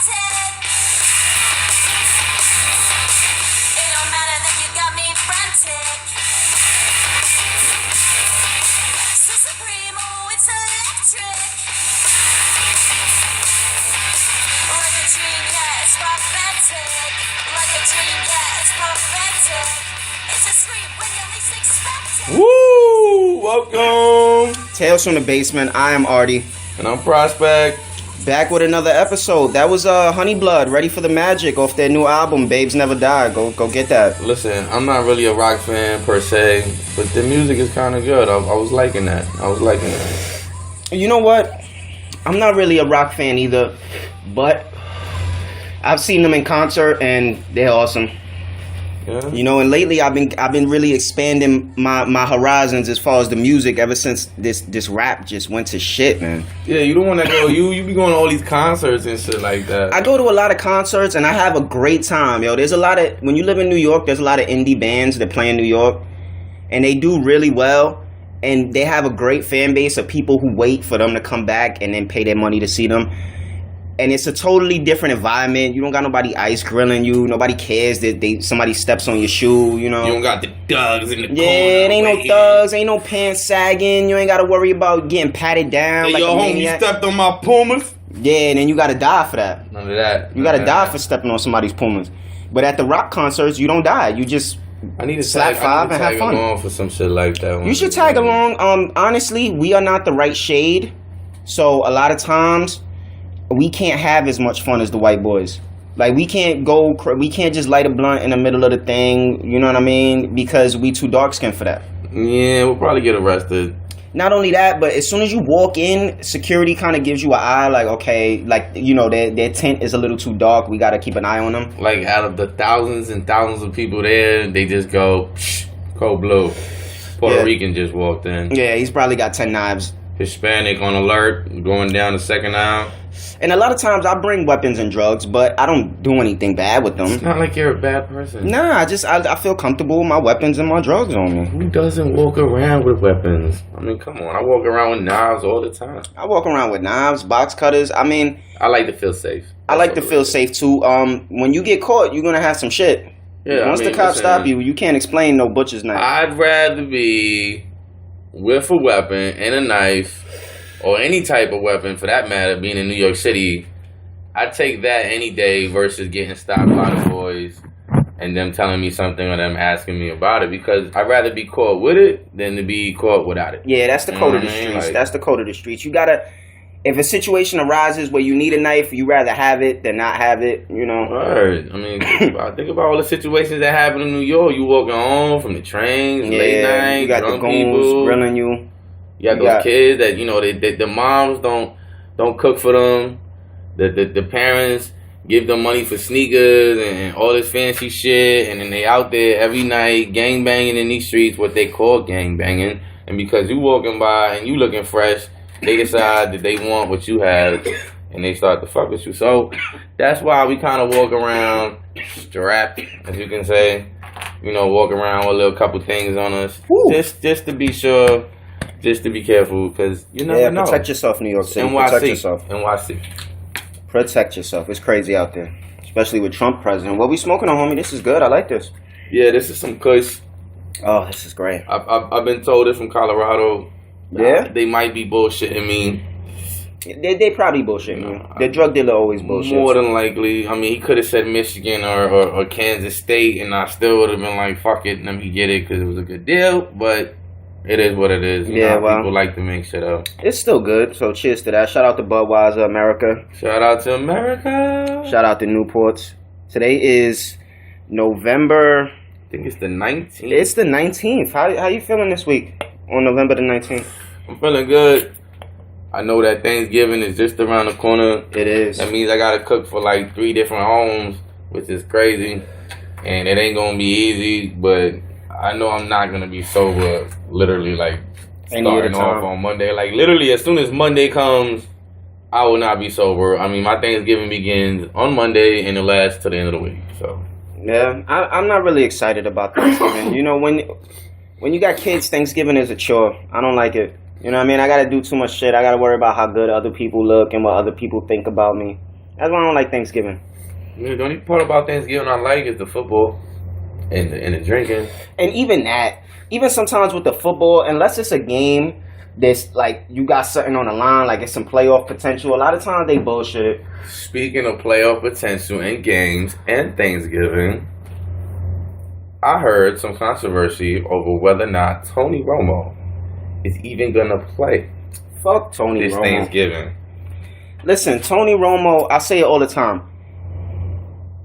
frantic. It don't matter that you got me frantic. So Supremo, it's electric. Like a dream, yeah, it's prophetic. Like a dream, yeah, it's prophetic. It's a scream when you least expect it. Woo! Welcome. Tales from the Basement. I am Artie. And I'm Prospect. Back with another episode. That was Honey Blood, Ready for the Magic, off their new album, Babes Never Die. Go get that. Listen, I'm not really a rock fan per se, but the music is kind of good. I was liking that. You know what? I'm not really a rock fan either, but I've seen them in concert and they're awesome. Yeah. You know, and lately I've been really expanding my horizons as far as the music ever since this rap just went to shit, man. Yeah, you don't want to go. You be going to all these concerts and shit like that. I go to a lot of concerts and I have a great time, yo. There's a lot of, when you live in New York, there's a lot of indie bands that play in New York, and they do really well, and they have a great fan base of people who wait for them to come back and then pay their money to see them. And it's a totally different environment. You don't got nobody ice grilling you. Nobody cares that somebody steps on your shoe, you know. You don't got the thugs in the corner. Yeah, it ain't no thugs. Ain't no pants sagging. You ain't got to worry about getting patted down Hey, like yo, a homie, maniac. you stepped on my Pumas. Yeah, and then you got to die for that. None of that. You got to die for stepping on somebody's Pumas. But at the rock concerts, you don't die. You just I need to slap five and have fun. along for some shit like that. You should tag along. Honestly, we are not the right shade. So a lot of times, we can't have as much fun as the white boys. Like, we can't just light a blunt in the middle of the thing, you know what I mean? Because we too dark skinned for that. Yeah, we'll probably get arrested. Not only that, but as soon as you walk in, security kind of gives you an eye, like, okay, like, you know, their tent is a little too dark. We got to keep an eye on them. Like, out of the thousands and thousands of people there, they just go, cold blue. Puerto Rican just walked in. Yeah, he's probably got 10 knives. Hispanic on alert, going down the second aisle. And a lot of times I bring weapons and drugs, but I don't do anything bad with them. It's not like you're a bad person. Nah, I feel comfortable with my weapons and my drugs on me. Who doesn't walk around with weapons? I mean, come on. I walk around with knives all the time. I walk around with knives, box cutters. I mean, I like to feel safe. I like to feel safe too. When you get caught, you're gonna have some shit. Yeah, Once the cops stop you, you can't explain no butcher's knife. I'd rather be with a weapon and a knife, or any type of weapon for that matter, being in New York City. I'd take that any day versus getting stopped by the boys and them telling me something or them asking me about it, because I'd rather be caught with it than to be caught without it. Yeah, that's the code of the streets. That's the code of the streets. You gotta, if a situation arises where you need a knife, you rather have it than not have it, you know? Right. I mean, think about all the situations that happen in New York. You walking home from the trains, late night, you got the goons grilling you. You got those kids that, you know, the moms don't cook for them. The parents give them money for sneakers and all this fancy shit, and then they out there every night gang banging in these streets, what they call gang banging. And because you walking by and you looking fresh, they decide that they want what you have, and they start to fuck with you. So that's why we kind of walk around strapped, as you can say. You know, walk around with a little couple things on us, just to be sure. Just to be careful, because you never know. Protect yourself, New York City. NYC. Protect yourself. NYC. Protect yourself. It's crazy out there, especially with Trump president. What we smoking on, homie? This is good. I like this. Yeah, this is some kush. Oh, this is great. I've been told it's from Colorado. Yeah? They might be bullshitting me. They probably bullshitting you. The drug dealer always bullshit. More than likely. I mean, he could have said Michigan or Kansas State, and I still would have been like, fuck it, let me get it, because it was a good deal, but it is what it is. You know, people like to make shit up. It's still good, so cheers to that. Shout out to Budweiser, America. Shout out to America. Shout out to Newports. Today is November... I think it's the 19th. It's the 19th. How you feeling this week on November the 19th? I'm feeling good. I know that Thanksgiving is just around the corner. It is. That means I gotta cook for like 3 different homes, which is crazy. And it ain't gonna be easy, but I know I'm not gonna be sober literally like starting off on Monday. Like literally as soon as Monday comes, I will not be sober. I mean, my Thanksgiving begins on Monday and it lasts to the end of the week. So yeah, I'm not really excited about Thanksgiving. You know, when you got kids, Thanksgiving is a chore. I don't like it. You know what I mean? I got to do too much shit. I got to worry about how good other people look and what other people think about me. That's why I don't like Thanksgiving. The only part about Thanksgiving I like is the football and the drinking. And even that, even sometimes with the football, unless it's a game that's like you got something on the line, like it's some playoff potential, a lot of times they bullshit. Speaking of playoff potential in games and Thanksgiving, I heard some controversy over whether or not Tony Romo is even gonna play. Fuck Tony this Romo. Thanksgiving. Listen, Tony Romo, I say it all the time.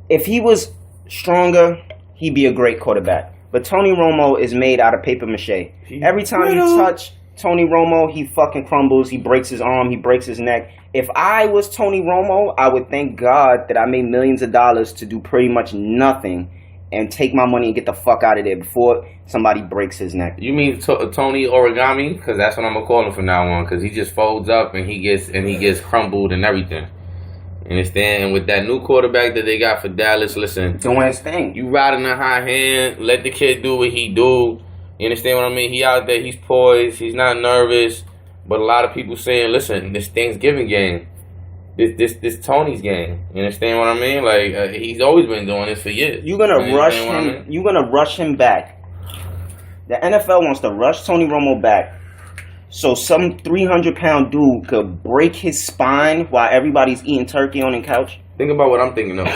If he was stronger, he'd be a great quarterback. But Tony Romo is made out of paper mache. Every time you touch Tony Romo, he fucking crumbles. He breaks his arm. He breaks his neck. If I was Tony Romo, I would thank God that I made millions of dollars to do pretty much nothing and take my money and get the fuck out of there before somebody breaks his neck. You mean Tony Origami? Because that's what I'm gonna call him from now on. Because he just folds up and he gets crumbled and everything. Understand? And with that new quarterback that they got for Dallas, listen, Doing his thing. you riding a high hand. Let the kid do what he do. You understand what I mean? He out there. He's poised. He's not nervous. But a lot of people saying, listen, this Thanksgiving game, this Tony's game. You understand what I mean? Like he's always been doing this for years. You're gonna rush him. You're gonna rush him back. The NFL wants to rush Tony Romo back, so some 300-pound dude could break his spine while everybody's eating turkey on the couch. Think about what I'm thinking of.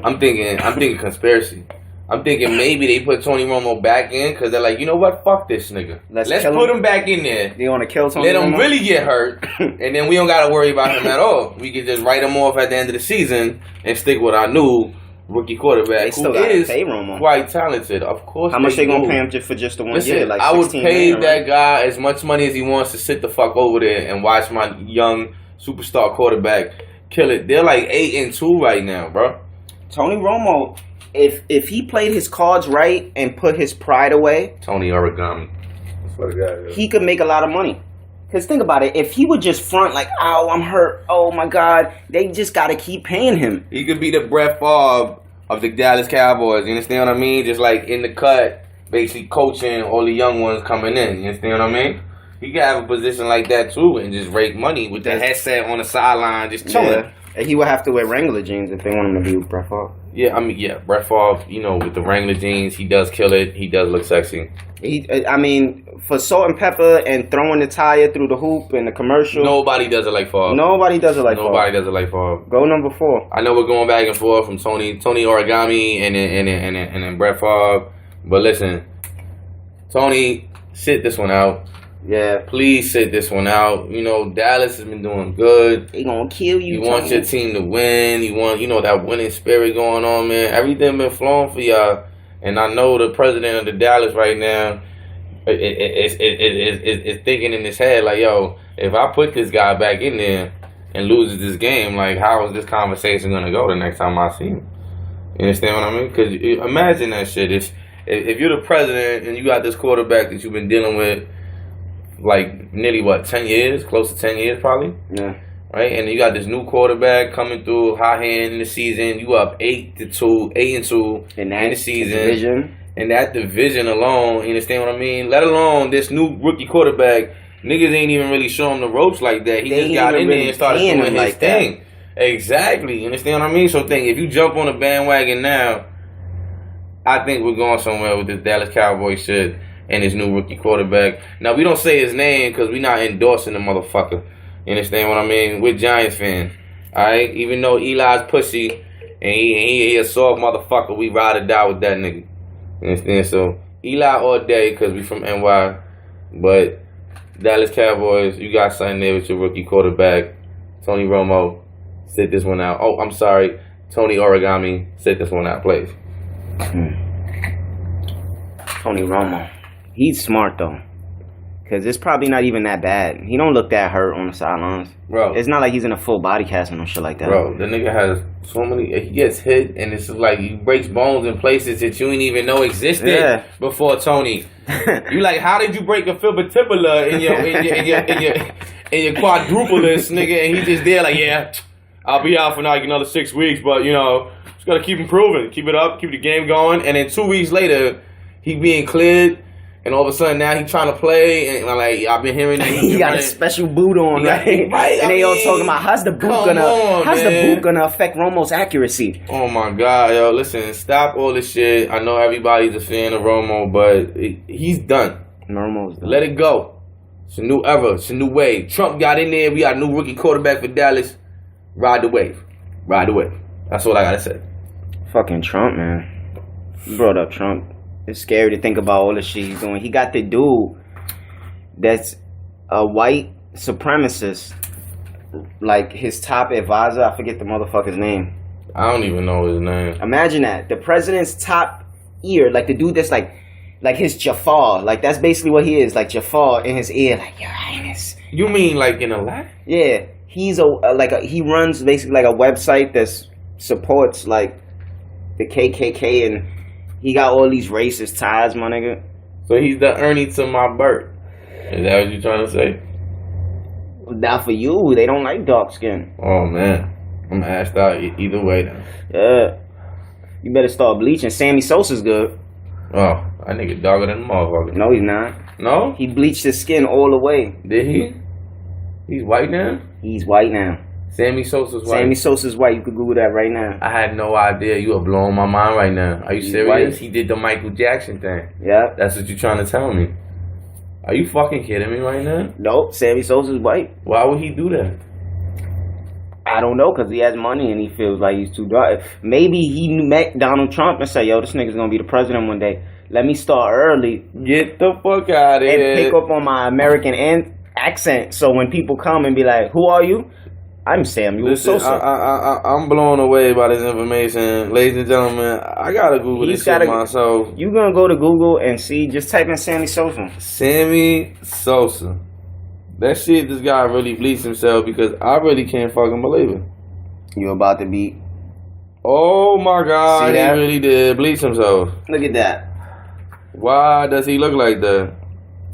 I'm thinking conspiracy. I'm thinking maybe they put Tony Romo back in because they're like, you know what? Fuck this nigga. Let's put him back in there. They want to kill Tony Let Romo? him really get hurt, and then we don't got to worry about him at all. We can just write him off at the end of the season and stick with our new rookie quarterback who is quite talented. Of course. How much they gonna pay him for just the 1 year? Like I would pay million, that guy as much money as he wants to sit the fuck over there and watch my young superstar quarterback kill it. They're like 8-2 right now, bro. Tony Romo, if he played his cards right and put his pride away, Tony Origami, that's what the guy is. He could make a lot of money. Because think about it, if he would just front like, oh, I'm hurt, oh my God, they just got to keep paying him. He could be the Brett Favre of the Dallas Cowboys, you understand what I mean? Just like in the cut, basically coaching all the young ones coming in, you understand what I mean? He could have a position like that too and just rake money with the headset on the sideline, just chilling. Yeah. And he would have to wear Wrangler jeans if they want him to be with Brett Favre. Yeah, Brett Favre, you know, with the Wrangler jeans, he does kill it. He does look sexy. For salt and pepper and throwing the tire through the hoop and the commercial. Nobody does it like Favre. Nobody does it like Favre. Nobody does it like Favre. Go number 4. I know we're going back and forth from Tony Origami and then Brett Favre. But listen, Tony, sit this one out. Yeah. Please sit this one out. You know, Dallas has been doing good. They gonna kill you. You want your team to win. You want, that winning spirit going on, man. Everything been flowing for y'all. And I know the president of the Dallas right now is thinking in his head, like, yo, if I put this guy back in there and loses this game, like, how is this conversation going to go the next time I see him? You understand what I mean? Because imagine that shit. If you're the president and you got this quarterback that you've been dealing with, like, nearly, 10 years? Close to 10 years, probably? Yeah. Right? And you got this new quarterback coming through high hand in the season. You up 8-2 in the season. Division. And that division alone, you understand what I mean? Let alone this new rookie quarterback. Niggas ain't even really show him the ropes like that. He just got in there and started doing his thing. Exactly. You understand what I mean? So if you jump on the bandwagon now, I think we're going somewhere with this Dallas Cowboys shit and his new rookie quarterback. Now, we don't say his name because we're not endorsing the motherfucker. You understand what I mean? We're Giants fans. Alright? Even though Eli's pussy and he a soft motherfucker, we ride or die with that nigga. You understand? So, Eli all day because we from NY. But Dallas Cowboys, you got something there with your rookie quarterback. Tony Romo, sit this one out. Oh, I'm sorry. Tony Origami, sit this one out, please. Tony Romo. He's smart, though. Because it's probably not even that bad. He don't look that hurt on the sidelines. Bro. It's not like he's in a full body cast and no shit like that. Bro, the nigga has so many... He gets hit, and it's like he breaks bones in places that you didn't even know existed before Tony. You like, how did you break a fibula in your quadruplets, nigga? And he just there like, yeah, I'll be out for like another 6 weeks, but, just got to keep improving. Keep it up, keep the game going. And then 2 weeks later, he being cleared... And all of a sudden now he trying to play, and like I've been hearing that he got a special boot on, right? Right, and they all talking about how's the boot gonna affect Romo's accuracy? Oh my God, yo! Listen, stop all this shit. I know everybody's a fan of Romo, but he's done. Romo's done. Let it go. It's a new era. It's a new wave. Trump got in there. We got a new rookie quarterback for Dallas. Ride the wave. Ride the wave. That's all I gotta say. Fucking Trump, man. You brought up Trump. It's scary to think about all the shit he's doing. He got the dude that's a white supremacist, like his top advisor. I forget the motherfucker's name. I don't even know his name. Imagine that. The president's top ear, like the dude that's like his Jafar. Like that's basically what he is. Like Jafar in his ear, like Your Highness. You mean like in a lie? Yeah. He's he runs basically like a website that supports like the KKK, and he got all these racist ties, my nigga. So he's the Ernie to my Bert. Is that what you trying to say? Not for you. They don't like dark skin. Oh man, I'm assed out either way then. Yeah. You better start bleaching. Sammy Sosa's good. Oh, that nigga darker than a motherfucker. No, he's not. No? He bleached his skin all the way. Did he? He's white now? He's white now. Sammy Sosa's white. Sammy Sosa's white. You could Google that right now. I had no idea. You are blowing my mind right now. Are you He's serious? white. He did the Michael Jackson thing. Yeah. That's what you're trying to tell me. Are you fucking kidding me right now? Nope. Sammy Sosa's white. Why would he do that? I don't know, because he has money and he feels like he's too dark. Maybe he met Donald Trump and said, yo, this nigga's going to be the president one day. Let me start early. Get the fuck out of here. And pick up on my American accent. So when people come and be like, who are you? I'm Samuel Listen, Sosa. I'm blown away by this information. Ladies and gentlemen, I got to Google this shit myself. You going to go to Google and see, just type in Sammy Sosa. Sammy Sosa. That shit, this guy really bleached himself because I really can't fucking believe it. You about to be... Oh my God, See he that? really did bleach himself. Look at that. Why does he look like that?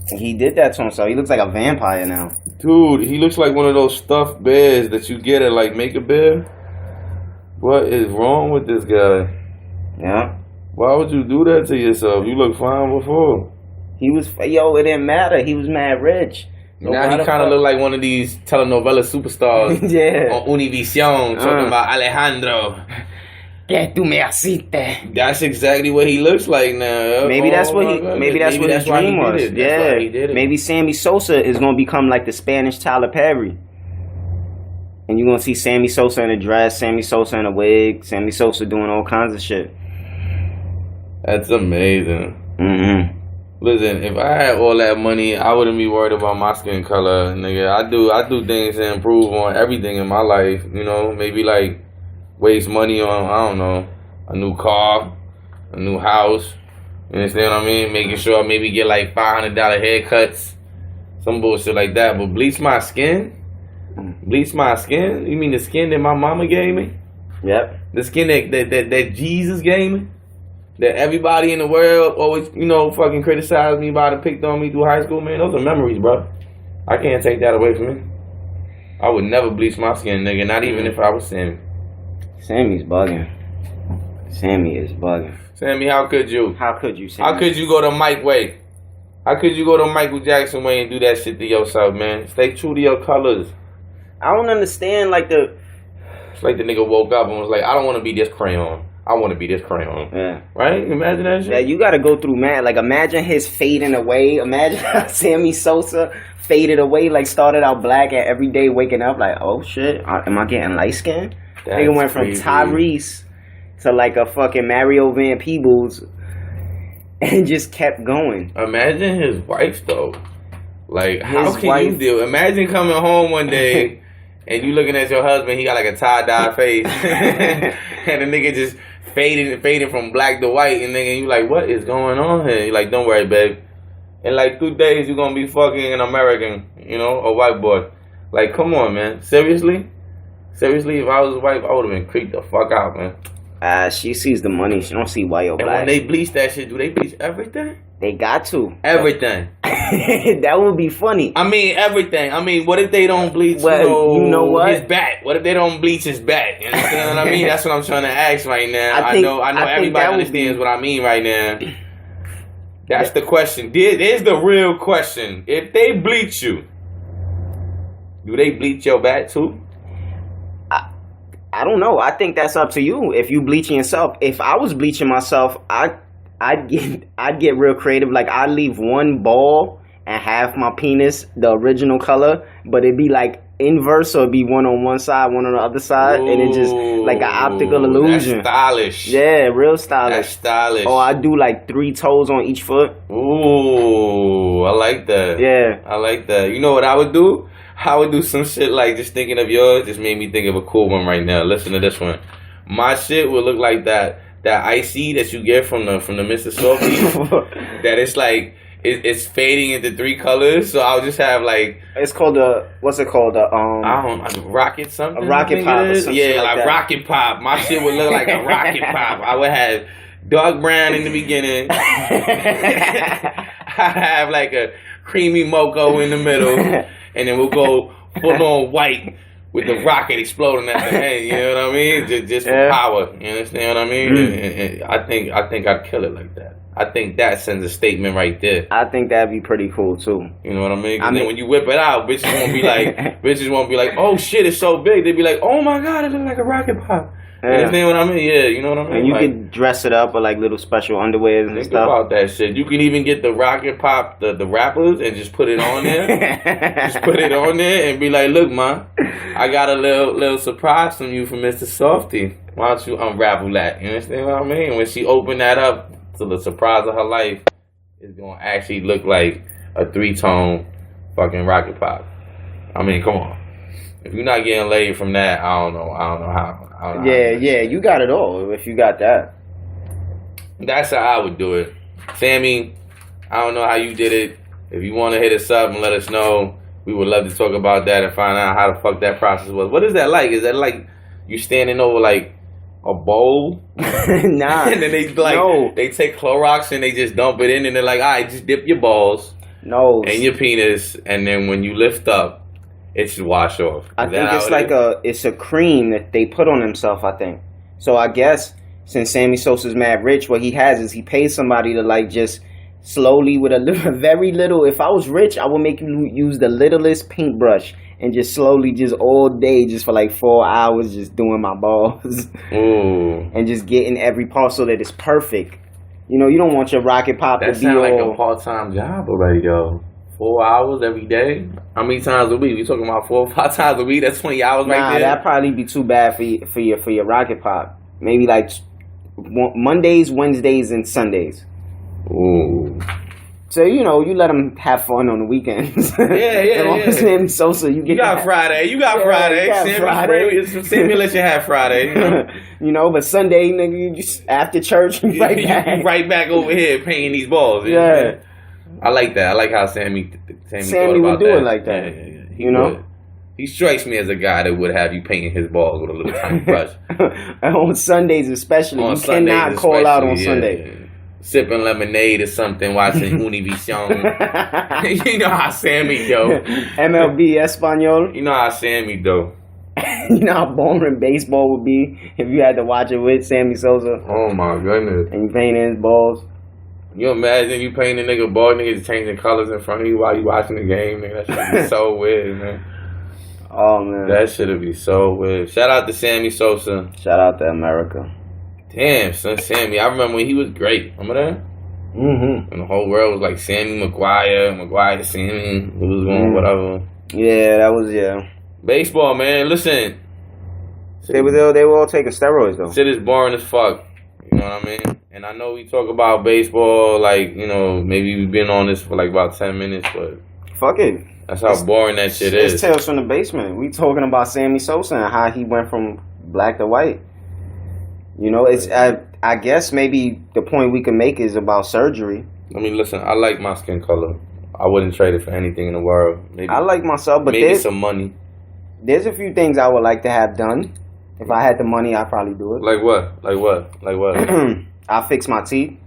He did that to himself. He looks like a vampire now. Dude, he looks like one of those stuffed bears that you get at like Make-A-Bear. What is wrong with this guy? Yeah. Why would you do that to yourself? You look fine before. He was... Yo, it didn't matter. He was mad rich. So now he kind of look like one of these telenovela superstars yeah. on Univision talking about Alejandro. Que tú me hiciste. That's exactly what he looks like now. Maybe that's what he. Maybe that's what his dream was. That's Yeah. why he did it. Maybe Sammy Sosa is gonna become like the Spanish Tyler Perry, and you're gonna see Sammy Sosa in a dress, Sammy Sosa in a wig, Sammy Sosa doing all kinds of shit. That's amazing. Mm-hmm. Listen, if I had all that money, I wouldn't be worried about my skin color, nigga. I do things to improve on everything in my life. You know, maybe like waste money on, I don't know, a new car, a new house. You understand what I mean? Making sure I maybe get like $500 haircuts, some bullshit like that. But bleach my skin? Bleach my skin? You mean the skin that my mama gave me? Yep. The skin that Jesus gave me? That everybody in the world always, you know, fucking criticized me about and picked on me through high school, man. Those are memories, bro. I can't take that away from me. I would never bleach my skin, nigga. Not even if I was Sammy. Sammy's bugging. Sammy is bugging. Sammy, how could you? How could you, Sammy? How could you go the Mike way? How could you go the Michael Jackson way and do that shit to yourself, man? Stay true to your colors. I don't understand, like the... It's like the nigga woke up and was like, I don't want to be this crayon. I want to be this crayon. Yeah. Right? Imagine that shit. Yeah, you got to go through, man. Like, imagine his fading away. Imagine how Sammy Sosa faded away, like, started out black and every day waking up like, oh, shit, am I getting light-skinned? Nigga went from Tyrese to, like, a fucking Mario Van Peebles and just kept going. Imagine his wife, though. Like, how His can wife- you deal? Imagine coming home one day and you looking at your husband, he got like a tie-dye face. And the nigga just fading from black to white, and nigga, you like, what is going on here? You like, don't worry, babe. In like 2 days, you're gonna be fucking an American, you know, a white boy. Like, come on, man. Seriously? Seriously, if I was a wife, I would have been creeped the fuck out, man. She sees the money. She don't see white or And black. when they bleach that shit, do they bleach everything? They got to. Everything. That would be funny. I mean, everything. I mean, what if they don't bleach, Well, you know what? his back? What if they don't bleach his back? You understand what I mean? That's what I'm trying to ask right now. I know I think everybody that would understands what I mean right now. That's the question. There's the real question. If they bleach you, do they bleach your back too? I don't know. I think that's up to you. If you bleaching yourself, if I was bleaching myself, I'd get real creative. Like I'd leave one ball and half my penis the original color, but it'd be like inverse, so it'd be one on one side, one on the other side, and it just like an optical illusion. That's stylish. Yeah, real stylish. That's stylish. Or I do like 3 toes on each foot. Ooh, I like that. Yeah, I like that. You know what I would do? I would do some shit like, just thinking of yours just made me think of a cool one right now. Listen to this one. My shit would look like that icy that you get from the Mr. Sophie. That it's like it's fading into 3 colors. So I'll just have like, it's called what's it called? I don't know, rocket something. A rocket pop. Or yeah, like that. rocket pop. My shit would look like a rocket pop. I would have dark brown in the beginning. I have like a creamy mocha in the middle, and then we'll go full on white with the rocket exploding at the end. You know what I mean? Just for power. You understand what I mean? And I think I'd kill it like that. I think that sends a statement right there. I think that'd be pretty cool too. You know what I mean? And then when you whip it out, bitches won't be like, oh shit, it's so big. They'd be like, oh my god, it looks like a rocket pop. You understand what I mean? Yeah, you know what I mean? And you can dress it up with like little special underwears and think stuff. About that shit. You can even get the rocket pop, the rappers, and just put it on there. Just put it on there and be like, look, man, I got a little surprise from you from Mr. Softy. Why don't you unravel that? You understand what I mean? When she opened that up to the surprise of her life, it's gonna actually look like a 3-tone fucking rocket pop. I mean, come on. If you're not getting laid from that, I don't know how. Yeah, you got it all if you got that. That's how I would do it. Sammy, I don't know how you did it. If you want to hit us up and let us know, we would love to talk about that and find out how the fuck that process was. What is that like? Is that like you standing over like a bowl? Nah. And then they take Clorox and they just dump it in and they're like, all right, just dip your balls and your penis, and then when you lift up, it should wash off. I think it's like it's a cream that they put on themselves, I think. So I guess since Sammy Sosa's mad rich, what he has is he pays somebody to like just slowly with a very little. If I was rich, I would make you use the littlest paintbrush and just slowly, just all day, just for like 4 hours, just doing my balls. Ooh. And just getting every part so that it's perfect. You know, you don't want your rocket pop to be sound like a part-time job already, yo. 4 hours every day? How many times a week? We talking about 4 or 5 times a week? That's 20 hours right there? Nah, that'd probably be too bad for your rocket pop. Maybe like Mondays, Wednesdays, and Sundays. Ooh. So, you know, you let them have fun on the weekends. Yeah. Sammy Sosa, you got Friday. You got Friday. Sammy let you have Friday. You know? You know, but Sunday, nigga, you just after church, you right back over here painting these balls. Yeah. I like that. I like how Sammy would do it like that. Yeah. You know? He strikes me as a guy that would have you painting his balls with a little tiny brush. On Sundays especially. You cannot call out on Sunday. Sipping lemonade or something, watching Univision. You know how Sammy go. MLB Espanol. You know how Sammy do. You know how boring baseball would be if you had to watch it with Sammy Sosa. Oh my goodness. And you painting his balls. You imagine you painting a nigga ball, niggas changing colors in front of you while you watching the game, nigga. That should be so weird, man. Oh man. That should be so weird. Shout out to Sammy Sosa. Shout out to America. Damn, son, Sammy. I remember when he was great. Remember that? Mm-hmm. And the whole world was like Sammy McGuire to Sammy, who was going whatever. Yeah, that was, Baseball, man. Listen. They were all taking steroids, though. Shit is boring as fuck. You know what I mean? And I know we talk about baseball, like, you know, maybe we've been on this for like about 10 minutes, but... Fuck it. That's how boring that shit is. It's Tales from the Basement. We talking about Sammy Sosa and how he went from black to white. You know, it's I guess maybe the point we can make is about surgery. I mean, listen, I like my skin color. I wouldn't trade it for anything in the world. Maybe, I like myself, but maybe some money. There's a few things I would like to have done. If I had the money, I'd probably do it. Like what? I'll fix my teeth.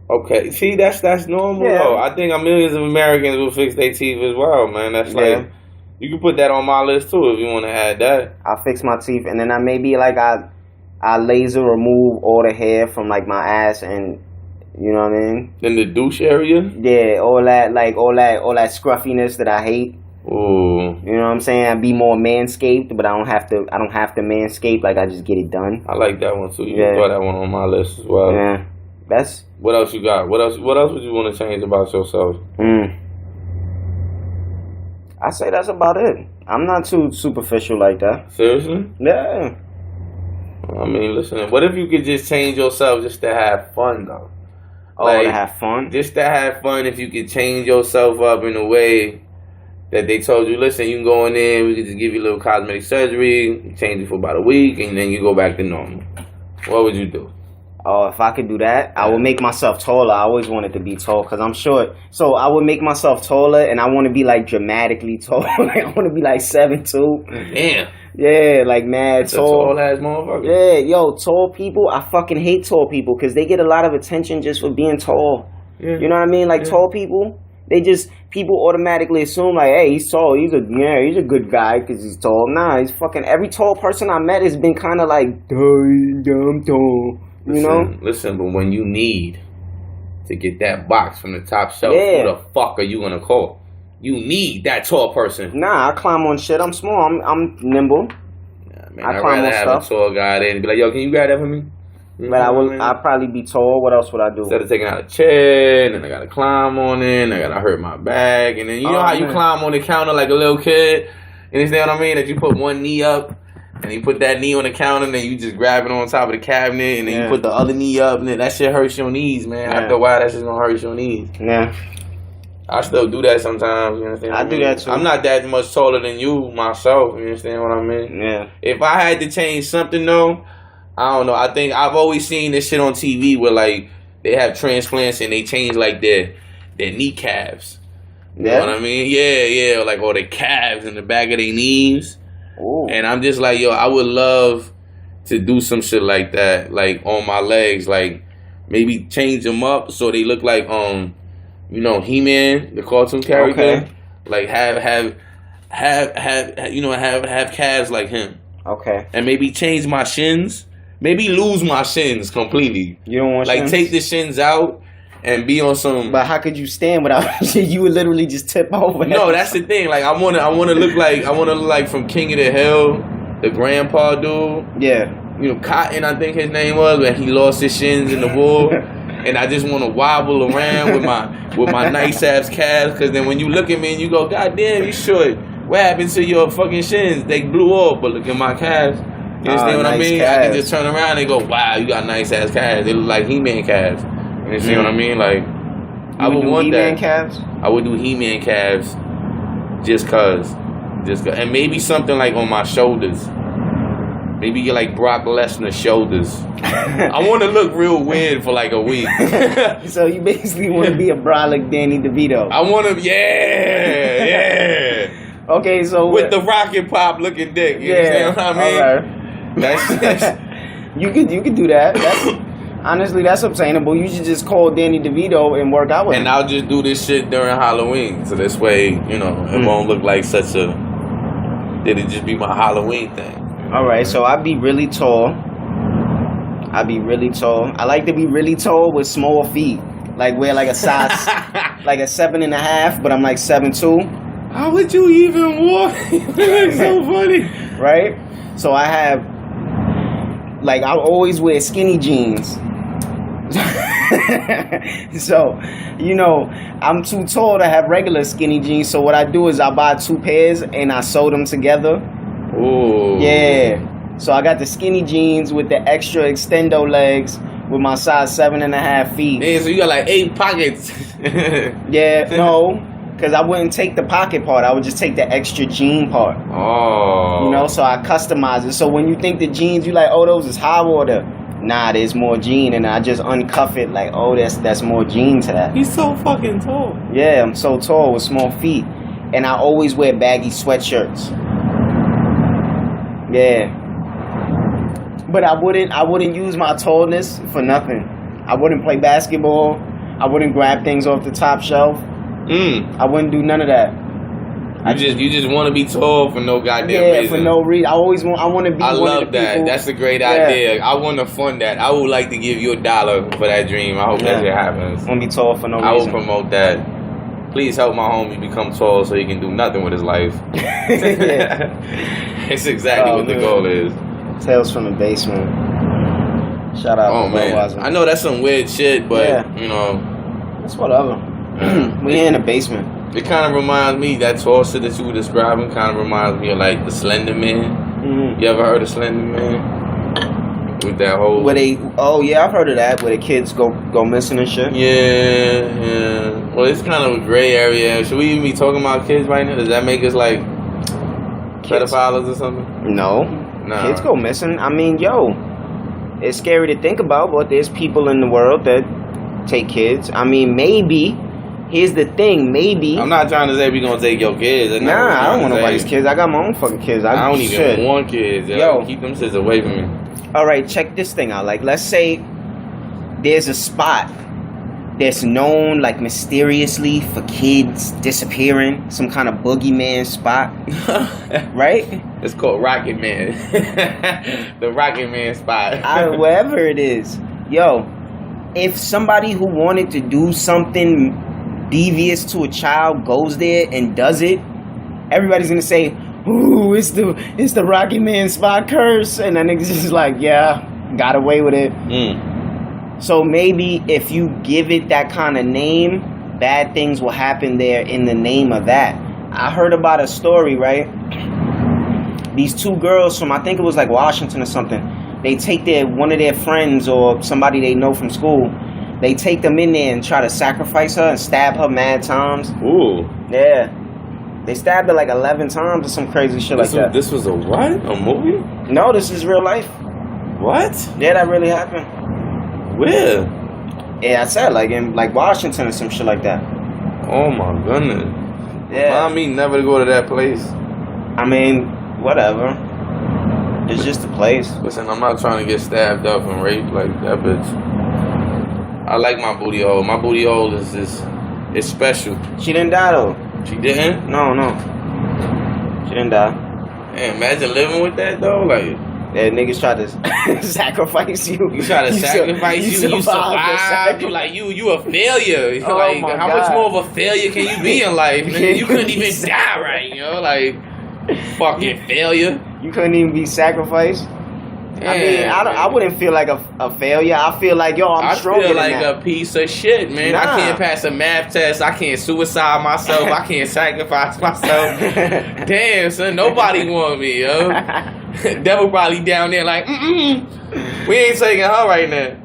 Okay, see, that's normal, though. I think millions of Americans will fix their teeth as well, man. That's like, you can put that on my list, too, if you want to add that. I'll fix my teeth, and then I laser remove all the hair from, like, my ass and You know what I mean? In the douche area? Yeah, all that scruffiness that I hate. Ooh. You know what I'm saying? I be more manscaped, but I don't have to manscape. Like, I just get it done. I like that one too. You can throw that one on my list as well. Yeah. That's. What else you got? What else would you want to change about yourself? I say that's about it. I'm not too superficial like that. Seriously? Yeah. I mean, listen. What if you could just change yourself just to have fun, though? Like, to have fun? Just to have fun. If you could change yourself up in a way that they told you, listen, you can go in there, we can just give you a little cosmetic surgery, change it for about a week, and then you go back to normal. What would you do? Oh, if I could do that, I would make myself taller. I always wanted to be tall because I'm short. So I would make myself taller, and I want to be like dramatically tall. Like, I want to be like 7'2". Damn. Yeah, like mad tall. Tall ass motherfucker. Yeah, yo, tall people. I fucking hate tall people because they get a lot of attention just for being tall. Yeah. You know what I mean? Like tall people, people automatically assume like, hey, he's tall. He's a good guy because he's tall. Nah, he's fucking. Every tall person I met has been kind of like, damn tall. You know? Listen, but when you need to get that box from the top shelf, Yeah. who the fuck are you gonna call? You need that tall person. Nah, I climb on shit. I'm small. I'm nimble. Yeah, man, I I'd climb rather on have stuff. a tall guy there and be like, yo, can you grab that for me? You But know what mean? I'd probably be tall. What else would I do? Instead of taking out a chair, and then I gotta climb on it, and I gotta hurt my back, and then you know how you climb on the counter like a little kid? You understand what I mean? That you put one knee up, and you put that knee on the counter, and then you just grab it on top of the cabinet, and then you put the other knee up, and then that shit hurts your knees, man. After a while, that shit's gonna hurt your knees. Yeah. I still do that sometimes, you understand what I mean? do that too. I'm not that much taller than you myself, you understand what I mean? Yeah. If I had to change something though, I don't know. I think I've always seen this shit on TV where like they have transplants and they change like their kneecaps. You know what I mean? Yeah, like or their calves in the back of their knees. Ooh. And I'm just like, yo, I would love to do some shit like that, like on my legs, like maybe change them up so they look like you know, He-Man, the cartoon character. Okay. Like have calves like him. Okay. And maybe change my shins. Maybe lose my shins completely. You don't want like shins? take the shins out and be on some. But how could you stand without? You would literally just tip over. No, that's the thing. Like I wanna look like from King of the Hill, the grandpa dude. Yeah. You know, Cotton, I think his name was, when he lost his shins in the war. And I just want to wobble around with my nice ass calves, because then when you look at me and you go, God damn, you short. What happened to your fucking shins? They blew off, but look at my calves. You understand what I nice mean? calves. I can just turn around and go, wow, you got nice ass calves. They look like He-Man calves. You understand what I mean? Like, I would want He-Man that. calves? I would do He-Man calves just cause. And maybe something like on my shoulders. Maybe you're like Brock Lesnar's shoulders. I want to look real weird for like a week. So you basically want to be a brolic Danny DeVito. I want to, yeah. Okay, so with the rocket pop looking dick. You understand what I mean? Alright. That's You could do that. Honestly, that's obtainable. You should just call Danny DeVito and work out with him. And I'll just do this shit during Halloween, so this way, you know, it won't look like such a. It'll just be my Halloween thing. All right, so I'd be really tall. I like to be really tall with small feet. Like wear like a size, like a 7.5, but I'm like 7'2". How would you even walk? That's so funny. Right? So I have, like, I always wear skinny jeans. So, you know, I'm too tall to have regular skinny jeans. So what I do is I buy 2 pairs and I sew them together. Ooh. Yeah. So I got the skinny jeans with the extra extendo legs with my size 7.5 feet. Man, so you got like 8 pockets. Yeah, no. Because I wouldn't take the pocket part. I would just take the extra jean part. Oh. You know, so I customize it. So when you think the jeans, you like, oh, those is high water. Nah, there's more jean. And I just uncuff it like, oh, that's more jean to that. He's so fucking tall. Yeah, I'm so tall with small feet. And I always wear baggy sweatshirts. Yeah. But I wouldn't use my tallness for nothing. I wouldn't play basketball. I wouldn't grab things off the top shelf. I wouldn't do none of that. You just want to be tall for no goddamn reason. For no reason. I want to be. I one love of the that. people. That's a great idea. I want to fund that. I would like to give you $1 for that dream. I hope that shit happens. I want to be tall for no reason. I will promote that. Please help my homie become tall so he can do nothing with his life. It's exactly what the goal is. Tales from the basement. Shout out to Budweiser. I know that's some weird shit, but you know, it's whatever. We in the basement. It kind of reminds me, that tall shit that you were describing kind of reminds me of like the Slender Man. Mm-hmm. You ever heard of Slender Man? With that whole... I've heard of that, where the kids go missing and shit. Yeah. Well, it's kind of a gray area. Should we even be talking about kids right now? Does that make us like pedophiles or something? No. Nah. Kids go missing. I mean, it's scary to think about, but there's people in the world that take kids. I mean, maybe... Here's the thing, maybe... I'm not trying to say we're going to take your kids. Nah, I don't want nobody's kids. I got my own fucking kids. I don't even want kids. Yo. Keep them shits away from me. Alright, check this thing out. Like, let's say there's a spot that's known, like, mysteriously for kids disappearing. Some kind of boogeyman spot. Right? It's called Rocket Man. The Rocket Man spot. Wherever it is. Yo, if somebody who wanted to do something devious to a child goes there and does it, everybody's gonna say, "Ooh, it's the Rocket Man spot curse," and then it's just like, yeah, got away with it. So maybe if you give it that kind of name, bad things will happen there in the name of that. I heard about a story, right? These two girls from, I think it was like Washington or something. They take one of their friends or somebody they know from school. They take them in there and try to sacrifice her and stab her mad times. Ooh. Yeah. They stabbed her like 11 times or some crazy shit like that. This was a what? A movie? No, this is real life. What? Yeah, that really happened. Where? Yeah, I said like in like Washington or some shit like that. Oh my goodness. Yeah. Remind me never to go to that place. I mean, whatever. It's just a place. Listen, I'm not trying to get stabbed up and raped like that bitch. I like my booty hole. My booty hole is special. She didn't die though. She didn't? No. She didn't die. Man, imagine living with that though. Like, yeah, niggas try to sacrifice you. You try to sacrifice you. You survive. You a failure. You're like, how much more of a failure can you be in life? Man? You couldn't even die right. You know, like fucking failure. You couldn't even be sacrificed. I mean, I wouldn't feel like a failure. I feel like, I'm stronger than that. I feel like a piece of shit, man. I can't pass a math test. I can't suicide myself. I can't sacrifice myself. Damn, son, nobody want me, yo. Devil probably down there like, we ain't taking her right now.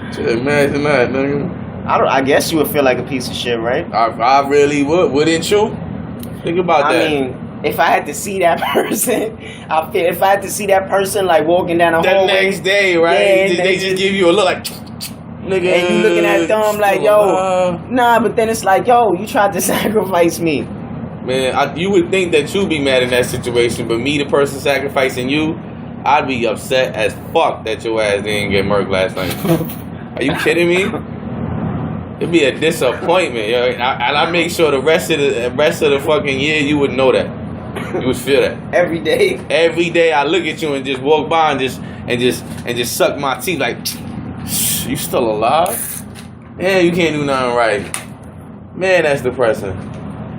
Just imagine that, nigga. I guess you would feel like a piece of shit, right? I really would. Wouldn't you? Think about that. I mean, if I had to see that person, if I had to see that person like walking down the hallway. The next day, right? Yeah, they just give you a look like, nigga. And you looking at them like, nah, but then it's like, you tried to sacrifice me. Man, you would think that you'd be mad in that situation, but me, the person sacrificing you, I'd be upset as fuck that your ass didn't get murked last night. Are you kidding me? It'd be a disappointment, yo. And I make sure the rest of the fucking year you would know that. You would feel that. Every day. Every day I look at you and just walk by and just suck my teeth like, you still alive? Man, you can't do nothing right. Man, that's depressing.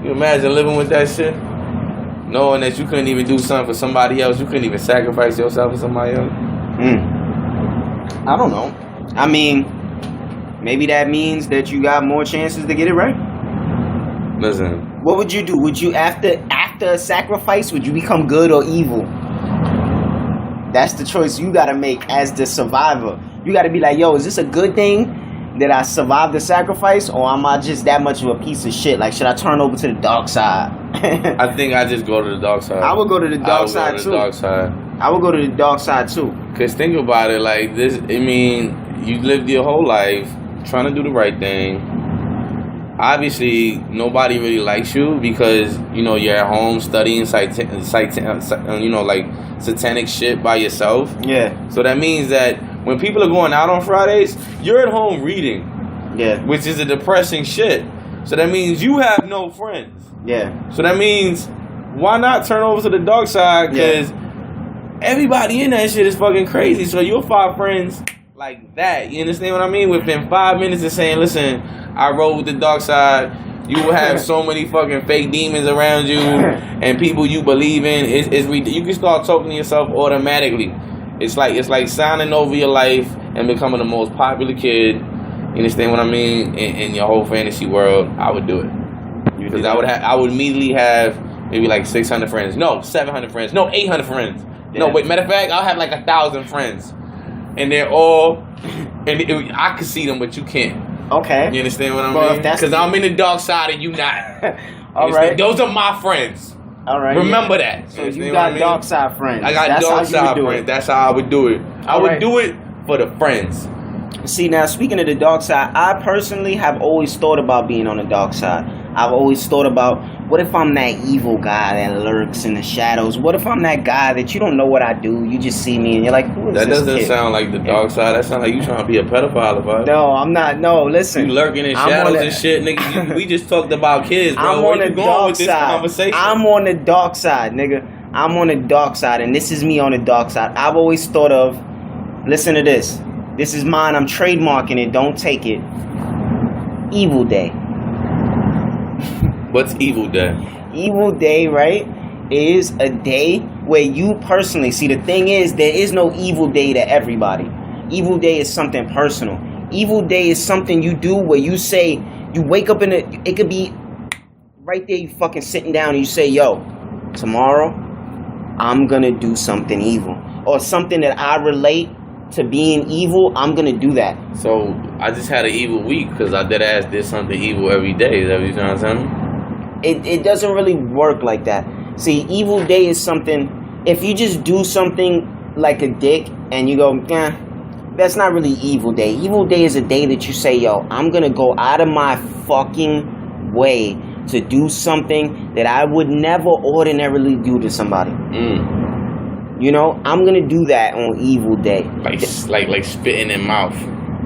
You imagine living with that shit? Knowing that you couldn't even do something for somebody else. You couldn't even sacrifice yourself for somebody else. I don't know. I mean, maybe that means that you got more chances to get it right. Listen. What would you do? Would you, after a sacrifice, would you become good or evil? That's the choice you gotta make as the survivor. You gotta be like, is this a good thing that I survived the sacrifice, or am I just that much of a piece of shit? Like, should I turn over to the dark side? I think I just go to the dark side. I would go to the dark side too. I would go to the dark side too. Cause think about it like this. I mean, you lived your whole life trying to do the right thing. Obviously, nobody really likes you because you're at home studying satanic shit by yourself. Yeah. So that means that when people are going out on Fridays, you're at home reading. Yeah. Which is a depressing shit. So that means you have no friends. Yeah. So that means why not turn over to the dark side? Because everybody in that shit is fucking crazy. So you'll find friends like that. You understand what I mean? Within 5 minutes of saying, listen, I roll with the dark side, you will have so many fucking fake demons around you and people you believe in. You can start talking to yourself automatically. It's like signing over your life and becoming the most popular kid. You understand what I mean? In your whole fantasy world, I would do it. Because I would immediately have maybe like 600 friends. No, 700 friends. No, 800 friends. Yeah. No, wait, matter of fact, I'll have like 1,000 friends. And they're all, I can see them, but you can't. Okay. You understand what I mean? Because I'm in the dark side and you not. All right. Those are my friends. All right. Remember that. So you got dark side friends. I got dark side friends. That's how I would do it. I would do it for the friends. See, now, speaking of the dark side, I personally have always thought about being on the dark side. I've always thought about, what if I'm that evil guy that lurks in the shadows? What if I'm that guy that you don't know what I do? You just see me and you're like, who is that this doesn't kid? Sound like the dark side. That sounds like you trying to be a pedophile, bro. No, I'm not. No, listen. You lurking in shadows and shit, nigga. We just talked about kids, bro. I'm on the dark side. Conversation? I'm on the dark side, nigga. I'm on the dark side, and this is me on the dark side. I've always thought of, listen to this. This is mine. I'm trademarking it. Don't take it. Evil Day. What's Evil Day? Evil Day, right, is a day where you personally, see, the thing is, there is no evil day to everybody. Evil Day is something personal. Evil Day is something you do where you say, you wake up it could be right there, you fucking sitting down and you say, yo, tomorrow, I'm gonna do something evil. Or something that I relate to being evil, I'm gonna do that. So I just had an evil week because I did something evil every day. Is that what you're trying to tell me? It doesn't really work like that. See, Evil Day is something, if you just do something like a dick and you go, that's not really Evil Day. Evil Day is a day that you say, yo, I'm gonna go out of my fucking way to do something that I would never ordinarily do to somebody. You know, I'm gonna do that on Evil Day. Like spitting in mouth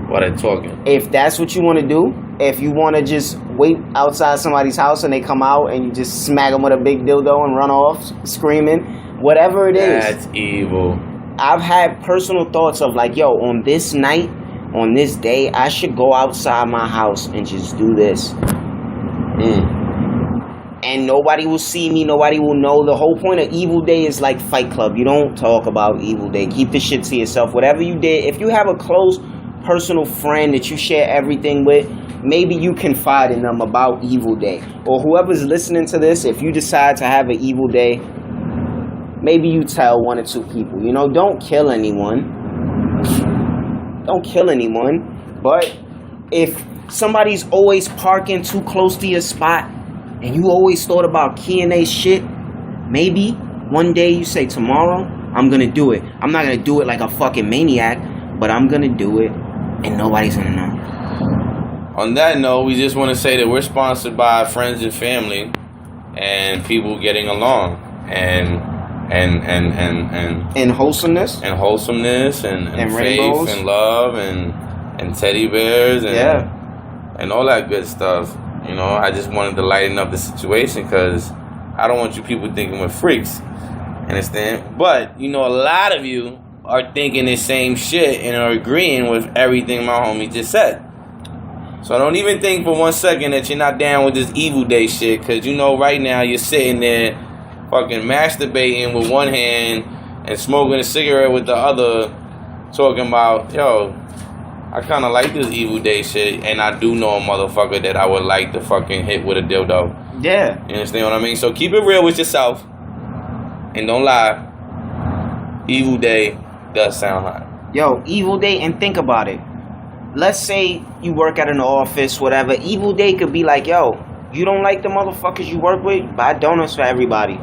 while they're talking. If that's what you want to do, if you want to just wait outside somebody's house and they come out and you just smack them with a big dildo and run off screaming, whatever it is. That's evil. I've had personal thoughts of like, yo, on this night, on this day, I should go outside my house and just do this. And nobody will see me, nobody will know. The whole point of Evil Day is like Fight Club. You don't talk about Evil Day. Keep the shit to yourself. Whatever you did, if you have a close personal friend that you share everything with, maybe you confide in them about Evil Day. Or whoever's listening to this, if you decide to have an Evil Day, maybe you tell 1 or 2 people. You know, don't kill anyone. Don't kill anyone. But if somebody's always parking too close to your spot and you always thought about keying they shit, maybe one day you say, tomorrow, I'm going to do it. I'm not going to do it like a fucking maniac, but I'm going to do it and nobody's going to know. On that note, we just want to say that we're sponsored by friends and family and people getting along and wholesomeness and faith rainbows and love and teddy bears and all that good stuff. You know, I just wanted to lighten up the situation because I don't want you people thinking we're freaks. Understand? But, you know, a lot of you are thinking the same shit and are agreeing with everything my homie just said. So don't even think for 1 second that you're not down with this Evil Day shit, because you know right now you're sitting there fucking masturbating with one hand and smoking a cigarette with the other, talking about, yo, I kind of like this Evil Day shit, and I do know a motherfucker that I would like to fucking hit with a dildo. Yeah. You understand what I mean? So keep it real with yourself, and don't lie. Evil Day does sound hot. Yo, Evil Day, and think about it. Let's say you work at an office, whatever. Evil Day could be like, yo, you don't like the motherfuckers you work with? Buy donuts for everybody.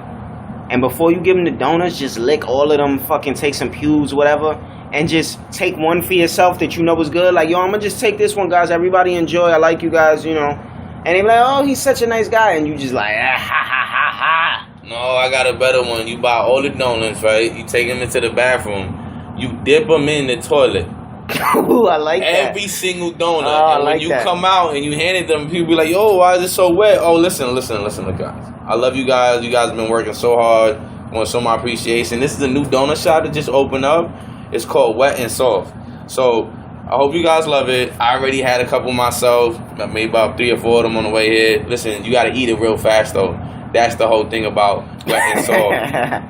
And before you give them the donuts, just lick all of them, fucking take some pews, whatever, and just take one for yourself that you know is good. Like, yo, I'm gonna just take this one, guys. Everybody enjoy. I like you guys, you know. And they be like, oh, he's such a nice guy. And you just like, ah, ha, ha, ha, ha. No, I got a better one. You buy all the donuts, right? You take them into the bathroom. You dip them in the toilet. Ooh, I like that. Every single donut. Oh, and when you come out and you hand it to them, people be like, yo, why is it so wet? Oh, listen, look, guys. I love you guys. You guys have been working so hard. I want to show my appreciation. This is a new donut shop that just opened up. It's called Wet and Soft. So I hope you guys love it. I already had a couple myself. I made about 3 or 4 of them on the way here. Listen, you got to eat it real fast, though. That's the whole thing about Wet and Soft.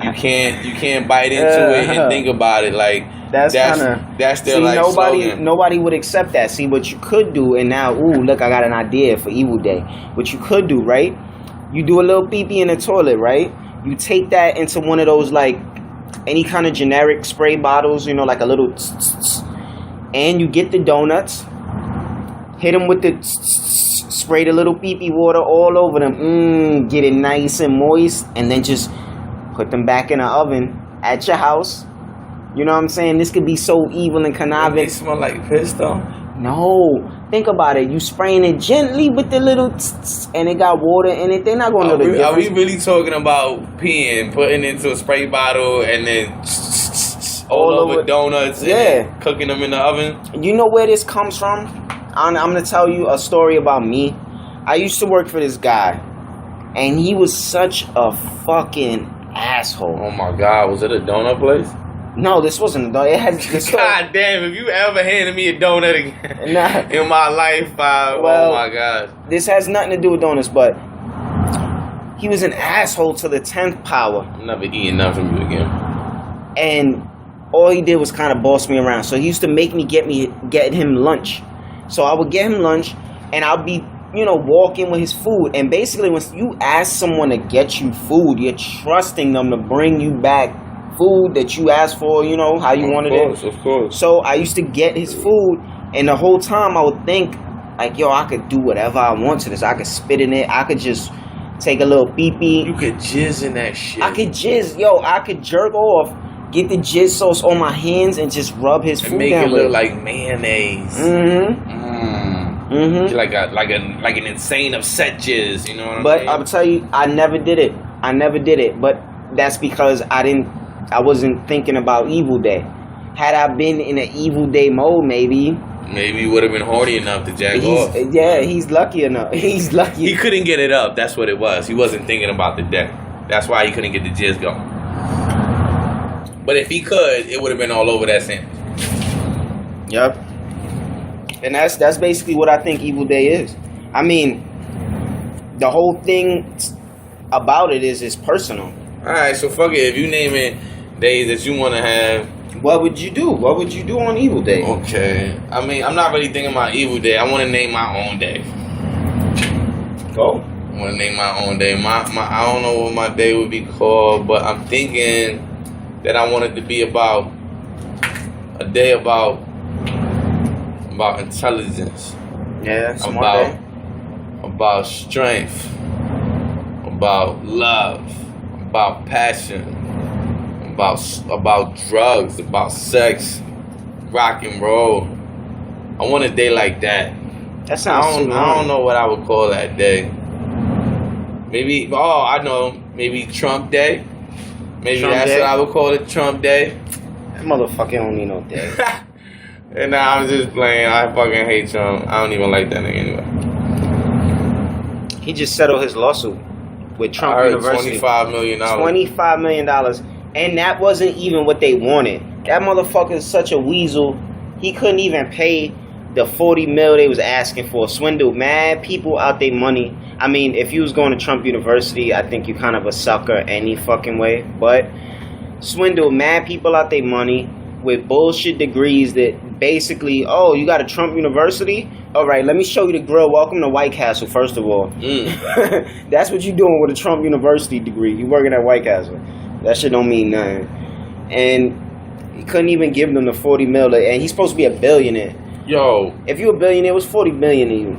You can't bite into it and think about it. Like, that's their like slogan. Nobody would accept that. See, what you could do, and now, look, I got an idea for Evil Day. What you could do, right? You do a little pee-pee in the toilet, right? You take that into one of those, like, any kind of generic spray bottles, you know, like a little and you get the donuts, hit them with the spray the little pee-pee water all over them, get it nice and moist, and then just put them back in the oven at your house. You know what I'm saying? This could be so evil and conniving. They smell like piss, though. No, think about it. You spraying it gently with the little and it got water in it. They're not going to know the difference. Are we really talking about peeing, putting it into a spray bottle, and then all over donuts and cooking them in the oven? You know where this comes from? I'm going to tell you a story about me. I used to work for this guy, and he was such a fucking asshole. Oh my God, was it a donut place? No, this wasn't a donut. It had the God damn, if you ever handed me a donut again in my life, oh my God. This has nothing to do with donuts, but he was an asshole to the 10th power. I'm never eating nothing from you again. And all he did was kind of boss me around. So he used to make me get him lunch. So I would get him lunch, and I'll be, walking with his food. And basically, when you ask someone to get you food, you're trusting them to bring you back food that you asked for, how you wanted it. Of course. So I used to get his food, and the whole time I would think, like, yo, I could do whatever I want to this. I could spit in it. I could just take a little pee-pee. You could jizz in that shit. I could jizz. Yo, I could jerk off, get the jizz sauce on my hands, and just rub his food make down it look like mayonnaise. Like an insane upset jizz. You know what I'm saying? But I'll tell you, I never did it. But that's because I wasn't thinking about Evil Day. Had I been in an Evil Day mode, maybe you would have been horny enough to jack off. Yeah, he's lucky enough. He's lucky. He couldn't get it up. That's what it was. He wasn't thinking about the deck. That's why he couldn't get the jizz going. But if he could, it would have been all over that sandwich. Yep. And that's basically what I think Evil Day is. I mean, the whole thing about it is it's personal. Alright, so fuck it. If you name it days that you want to have, what would you do? What would you do on Evil Day? Okay. I mean, I'm not really thinking about Evil Day. I want to name my own day. Go. I want to name my own day. I don't know what my day would be called, but I'm thinking that I want it to be about a day about intelligence. Yeah, smart day. About strength, about love, about passion, about drugs, about sex, rock and roll. I want a day like that. That sounds I don't know what I would call that day. Maybe I know. Maybe Trump Day. Maybe Trump that's day? What I would call it, Trump Day. That motherfucker don't need no day. And now I'm just playing. I fucking hate Trump. I don't even like that nigga anyway. He just settled his lawsuit with Trump University. $25 million. $25 million. And that wasn't even what they wanted. That motherfucker is such a weasel. He couldn't even pay the $40 million they was asking for. Swindled mad people out their money. I mean, if you was going to Trump University, I think you kind of a sucker any fucking way. But swindled mad people out their money with bullshit degrees that basically, oh, you got a Trump University? All right, let me show you the grill. Welcome to White Castle, first of all. That's what you doing with a Trump University degree. You working at White Castle. That shit don't mean nothing. And he couldn't even give them the $40 million. And he's supposed to be a billionaire. Yo. If you a billionaire, it was $40 million to you.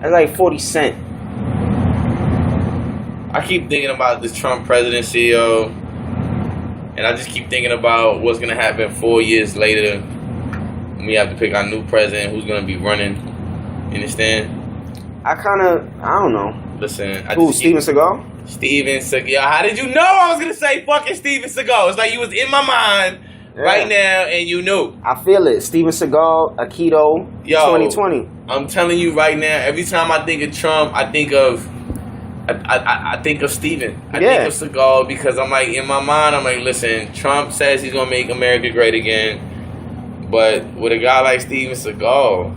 That's like 40 cents. I keep thinking about this Trump presidency, yo. And I just keep thinking about what's going to happen 4 years later when we have to pick our new president who's going to be running. You understand? I don't know. Listen. Steven Seagal? Steven Seagal. How did you know I was going to say fucking Steven Seagal? It's like you was in my mind right now, and you knew. I feel it. Steven Seagal, Aikido, 2020. I'm telling you right now. Every time I think of Trump, I think of. I think of Steven. I think of Seagal because I'm like, in my mind, I'm like, listen, Trump says he's gonna make America great again, but with a guy like Steven Seagal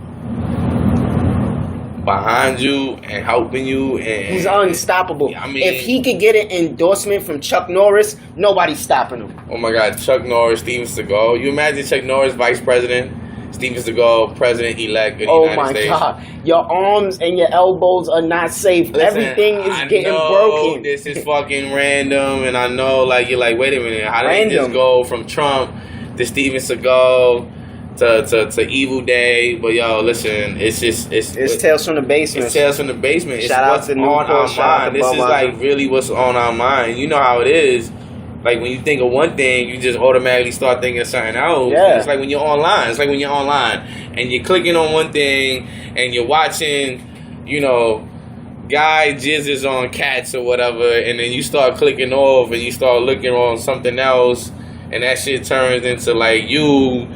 behind you and helping you, and he's unstoppable. I mean, if he could get an endorsement from Chuck Norris, nobody's stopping him. Oh my God, Chuck Norris, Steven Seagal. You imagine Chuck Norris vice president, Steven Seagal president-elect of the United States. Oh my God, your arms and your elbows are not safe. Listen, everything is getting broken. This is fucking random, and I know, like, you're like, wait a minute, how did he just go from Trump to Steven Seagal to Evil Day? But yo, listen, it's Tales from the Basement. It's Tales from the Basement. Shout out to Newports and Budweiser. This is like really what's on our mind. You know how it is. Like, when you think of one thing, you just automatically start thinking of something else. Yeah. It's like when you're online. It's like when you're online and you're clicking on one thing and you're watching, you know, guy jizzes on cats or whatever, and then you start clicking off and you start looking on something else, and that shit turns into, like, you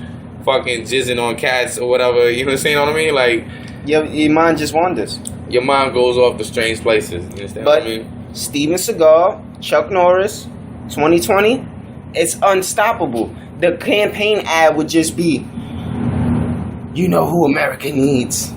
fucking jizzing on cats or whatever. You know what I'm mean? Like, your mind just wanders. Your mind goes off to strange places. You understand what I mean? Steven Seagal, Chuck Norris, 2020, it's unstoppable. The campaign ad would just be, you know who America needs.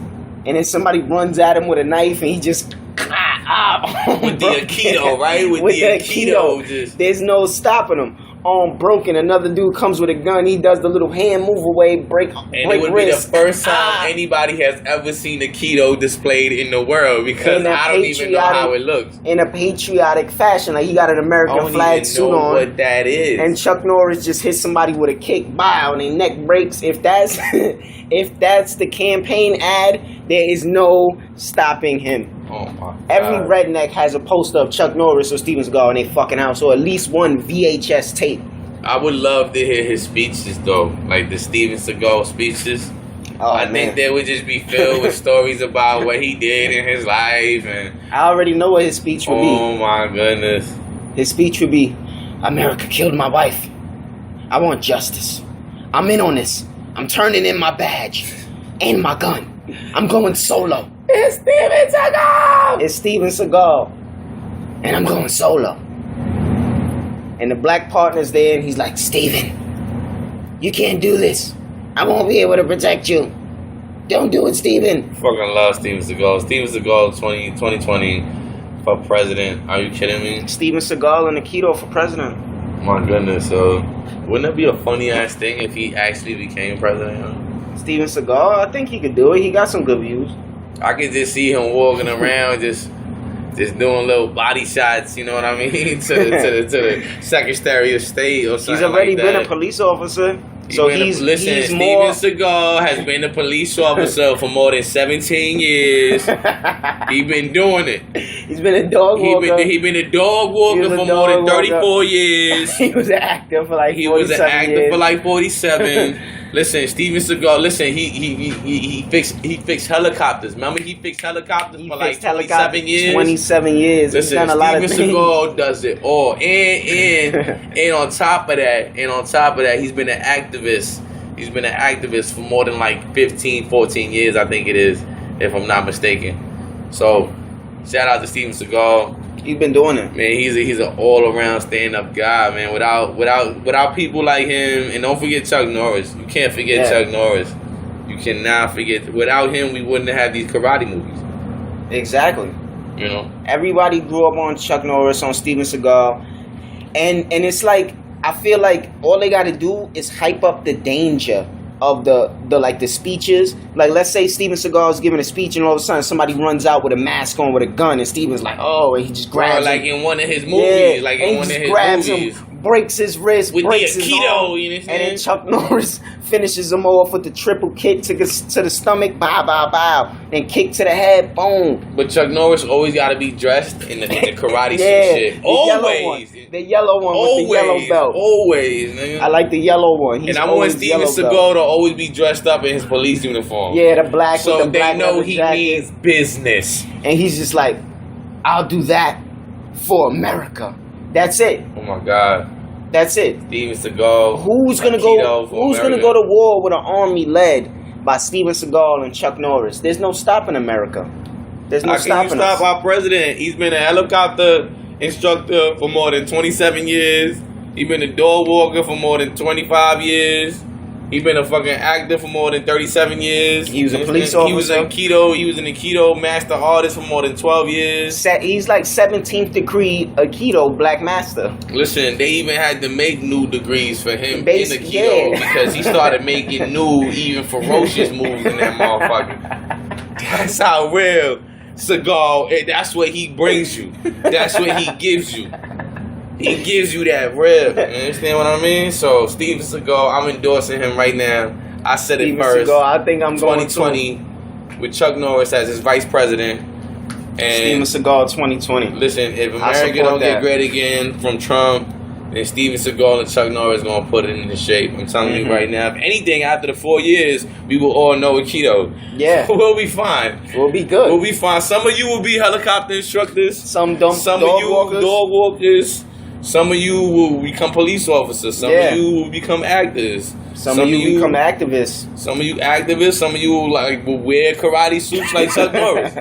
And then somebody runs at him with a knife and he just with the Aikido, right? With the Aikido. There's no stopping him. Arm broken. Another dude comes with a gun. He does the little hand move away, break and it would wrist. Be the first time anybody has ever seen Aikido displayed in the world, because I don't even know how it looks. In a patriotic fashion, like he got an American flag suit on. What that is? And Chuck Norris just hits somebody with a kick, bow, and their neck breaks. If that's the campaign ad, there is no stopping him. Oh my God. Every redneck has a poster of Chuck Norris or Steven Seagal in their fucking house, or at least one VHS tape. I would love to hear his speeches, though, like the Steven Seagal speeches. I think they would just be filled with stories about what he did in his life, and I already know what his speech would be. Oh my goodness. His speech would be, America killed my wife. I want justice. I'm in on this. I'm turning in my badge and my gun. I'm going solo. It's Steven Seagal! It's Steven Seagal. And I'm going solo. And the black partner's there, and he's like, Steven, you can't do this. I won't be able to protect you. Don't do it, Steven. Fucking love Steven Seagal. Steven Seagal 2020 for president. Are you kidding me? Steven Seagal and Aikido for president. My goodness. So, wouldn't it be a funny ass thing if he actually became president? Steven Seagal, I think he could do it. He got some good views. I could just see him walking around, just doing little body shots. You know what I mean? to the Secretary of State or something. He's already like been that. A police officer, Steven Seagal has been a police officer for more than 17 years. He's been doing it. He's been a dog walker. He been a dog walker for more than 34 years. He was an actor for like 47 years. For like 47. Listen, Steven Seagal. Listen, he fixed helicopters. Remember, he fixed helicopters for like 27 years. 27 years. Listen, He's done a lot of Steven things. Seagal does it all, and on top of that, he's been an activist. He's been an activist for more than like 15, 14 years, I think it is, if I'm not mistaken. So, shout out to Steven Seagal. He's been doing it, man. He's an all around stand up guy, man. Without people like him, and don't forget Chuck Norris. You can't forget Chuck Norris. You cannot forget. Without him, we wouldn't have these karate movies. Exactly. You know, everybody grew up on Chuck Norris, on Steven Seagal, and it's like, I feel like all they got to do is hype up the danger of the speeches. Like, let's say Steven Seagal's giving a speech, and all of a sudden somebody runs out with a mask on with a gun, and Steven's like, oh, and he just grabs him. Like in one of his movies. Like in one of his movies. Breaks his wrist, with breaks the his Aikido, arm, you know, and then Chuck Norris finishes him off with the triple kick to the stomach, bow, bow, bow, then kick to the head, boom. But Chuck Norris always got to be dressed in the karate shit. Always. The yellow one with the yellow belt. Always, nigga. I like the yellow one. And I want Steven Seagal to always be dressed up in his police uniform. Yeah, the black so with the black they know he jacket. means business. And he's just like, I'll do that for America. That's it. Oh my God. That's it. Steven Seagal. Who's gonna Keto for Who's gonna America. go to war with an army led by Steven Seagal and Chuck Norris? There's no stopping America. There's no How can you stopping stop us. our president? He's been a helicopter instructor for more than 27 years. He's been a dog walker for more than 25 years. He's been a fucking actor for more than 37 years. He was a police He was officer. in keto. He was in a keto master artist for more than 12 years. He's like 17th degree Aikido black master. Listen, they even had to make new degrees for him in the Basic, keto yeah. because he started making new, even ferocious moves in that motherfucker. That's how real Seagal. That's what he brings you. That's what he gives you. He gives you that real. You understand what I mean? So Steven Seagal, I'm endorsing him right now. I said it Steven first. Seagal, I think I'm going 2020 with Chuck Norris as his vice president. Steven And Seagal 2020. listen, if I America support don't get that. great again from Trump, then Steven Seagal and Chuck Norris gonna put it into shape. I'm telling you right now. If anything, after the 4 years, we will all know Aikido. Yeah. We'll be fine. We'll be good. We'll be fine. Some of you will be helicopter instructors. Some Some dog of you walkers. dog walkers. Some of you will become police officers. Some Yeah. of you will become actors. Some of you become activists. Some of you activists. Some of you will wear karate suits like Chuck Norris.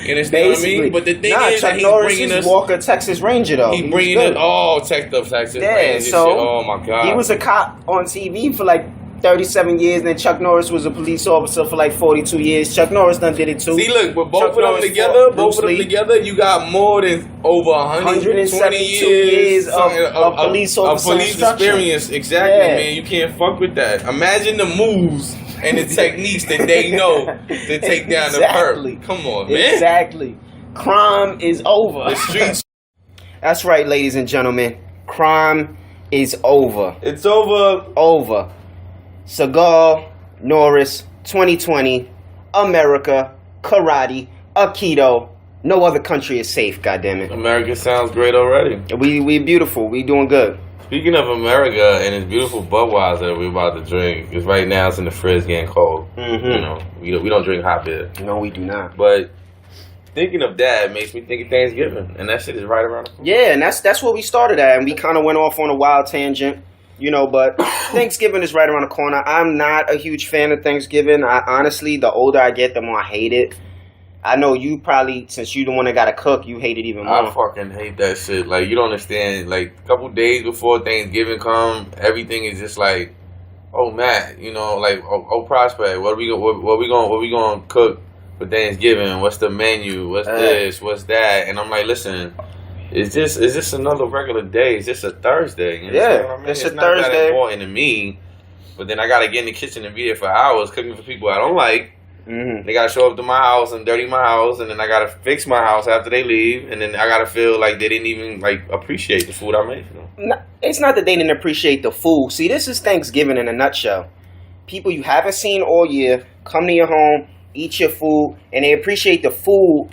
You understand what I mean? But the thing is Chuck that he's Norris bringing is us. Walker, Texas Ranger, though. He's bringing good. us all Texas. Yeah, Rangers so shit. Oh my god. he was a cop on TV for like 37 years, and then Chuck Norris was a police officer for like 42 years. Chuck Norris done did it too. See, look, with both Chuck of them Norris together, fought both Bruce of them Lee. together, you got more than over 120 172 years years of police officer police instruction. experience. Exactly, Yeah. man. You can't fuck with that. Imagine the moves and the techniques that they know to take down Exactly. the perp. Come on, man. Exactly. Crime is over. The streets. That's right, ladies and gentlemen. Crime is over. It's over. Over. Seagal, Norris, 2020, America, karate, Aikido. No other country is safe, goddammit. America sounds great already. We beautiful. We doing good. Speaking of America and its beautiful Budweiser we're about to drink, because right now it's in the fridge getting cold. Mm-hmm. You know, we don't drink hot beer. No, we do not. But thinking of that makes me think of Thanksgiving, and that shit is right around the corner. Yeah, and that's where we started at, and we kind of went off on a wild tangent, you know, but Thanksgiving is right around the corner. I'm not a huge fan of Thanksgiving. Honestly, the older I get, the more I hate it. I know you probably, since you the one that got to cook, you hate it even more. I fucking hate that shit. Like, you don't understand. Like, a couple days before Thanksgiving come, everything is just like, oh, Matt, you know, like, oh Prospect, what we gonna cook for Thanksgiving? What's the menu? What's this? What's that? And I'm like, listen, it's just another regular day. It's just a Thursday. You know what I mean? It's a not that Thursday. important to me. But then I gotta get in the kitchen and be there for hours cooking for people I don't like. Mm-hmm. They gotta show up to my house and dirty my house, and then I gotta fix my house after they leave, and then I gotta feel like they didn't even like appreciate the food I made for them. No, it's not that they didn't appreciate the food. See, this is Thanksgiving in a nutshell. People you haven't seen all year come to your home, eat your food, and they appreciate the food,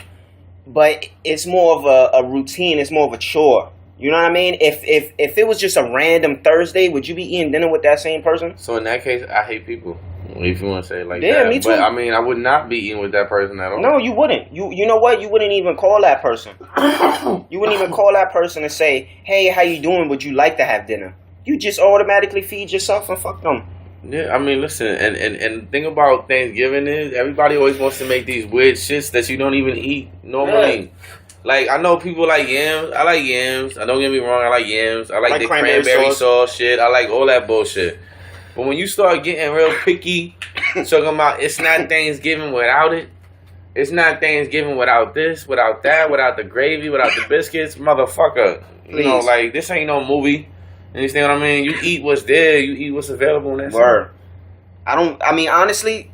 but it's more of a routine. It's more of a chore. You know what I mean? If it was just a random Thursday, would you be eating dinner with that same person? So in that case, I hate people. If you want to say it like Yeah, that. me too. But I mean, I would not be eating with that person at all. No, you wouldn't. You know what? You wouldn't even call that person. You wouldn't even call that person and say, "Hey, how you doing? Would you like to have dinner?" You just automatically feed yourself and fuck them. Yeah, I mean, listen, and the thing about Thanksgiving is everybody always wants to make these weird shits that you don't even eat normally. Yeah. Like, I know people like yams. I like yams. Don't get me wrong. I like yams. I like the cranberry sauce shit. I like all that bullshit. But when you start getting real picky, talking about it's not Thanksgiving without it. It's not Thanksgiving without this, without that, without the gravy, without the biscuits. Motherfucker. You know, Please. like, this ain't no movie. You understand what I mean? You eat what's there. You eat what's available. And that's Word. I mean, honestly,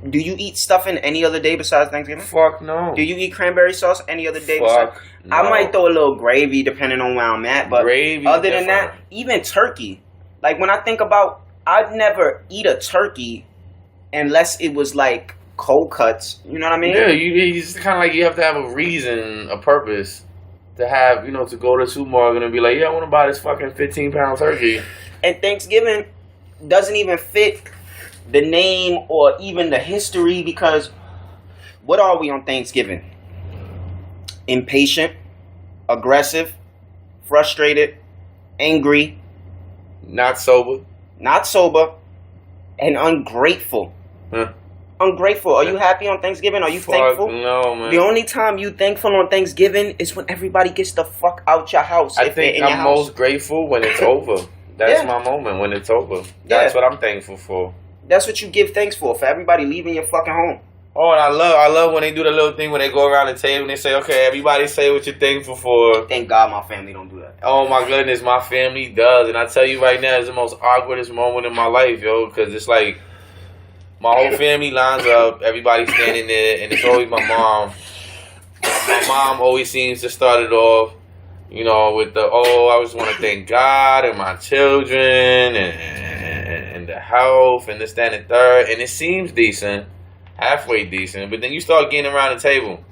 do you eat stuff in any other day besides Thanksgiving? Fuck no. Do you eat cranberry sauce any other day Fuck besides? no. I might throw a little gravy depending on where I'm at, but Gravy, other than that, different. even turkey. Like, when I think about, I'd never eat a turkey unless it was like cold cuts. You know what I mean? Yeah, it's kind of like you have to have a reason, a purpose to have, you know, to go to the supermarket and be like, yeah, I want to buy this fucking 15-pound turkey. And Thanksgiving doesn't even fit the name or even the history, because what are we on Thanksgiving? Impatient, aggressive, frustrated, angry, Not sober. Not sober, and ungrateful. Huh. Ungrateful. Are you happy on Thanksgiving? Are you thankful? No, man. The only time you thankful on Thanksgiving is when everybody gets the fuck out your house. I think I'm most grateful when it's over. That's my moment, when it's over. That's what I'm thankful for. That's what you give thanks for everybody leaving your fucking home. Oh, and I love when they do the little thing when they go around the table and they say, okay, everybody say what you're thankful for. Thank God my family don't do that. Oh my goodness, my family does. And I tell you right now, it's the most awkwardest moment in my life, yo, because it's like my whole family lines up, everybody's standing there, and it's always my mom. My mom always seems to start it off, you know, with the, I just want to thank God and my children and the health and this, that, and the third. And it seems decent. Halfway decent, but then you start getting around the table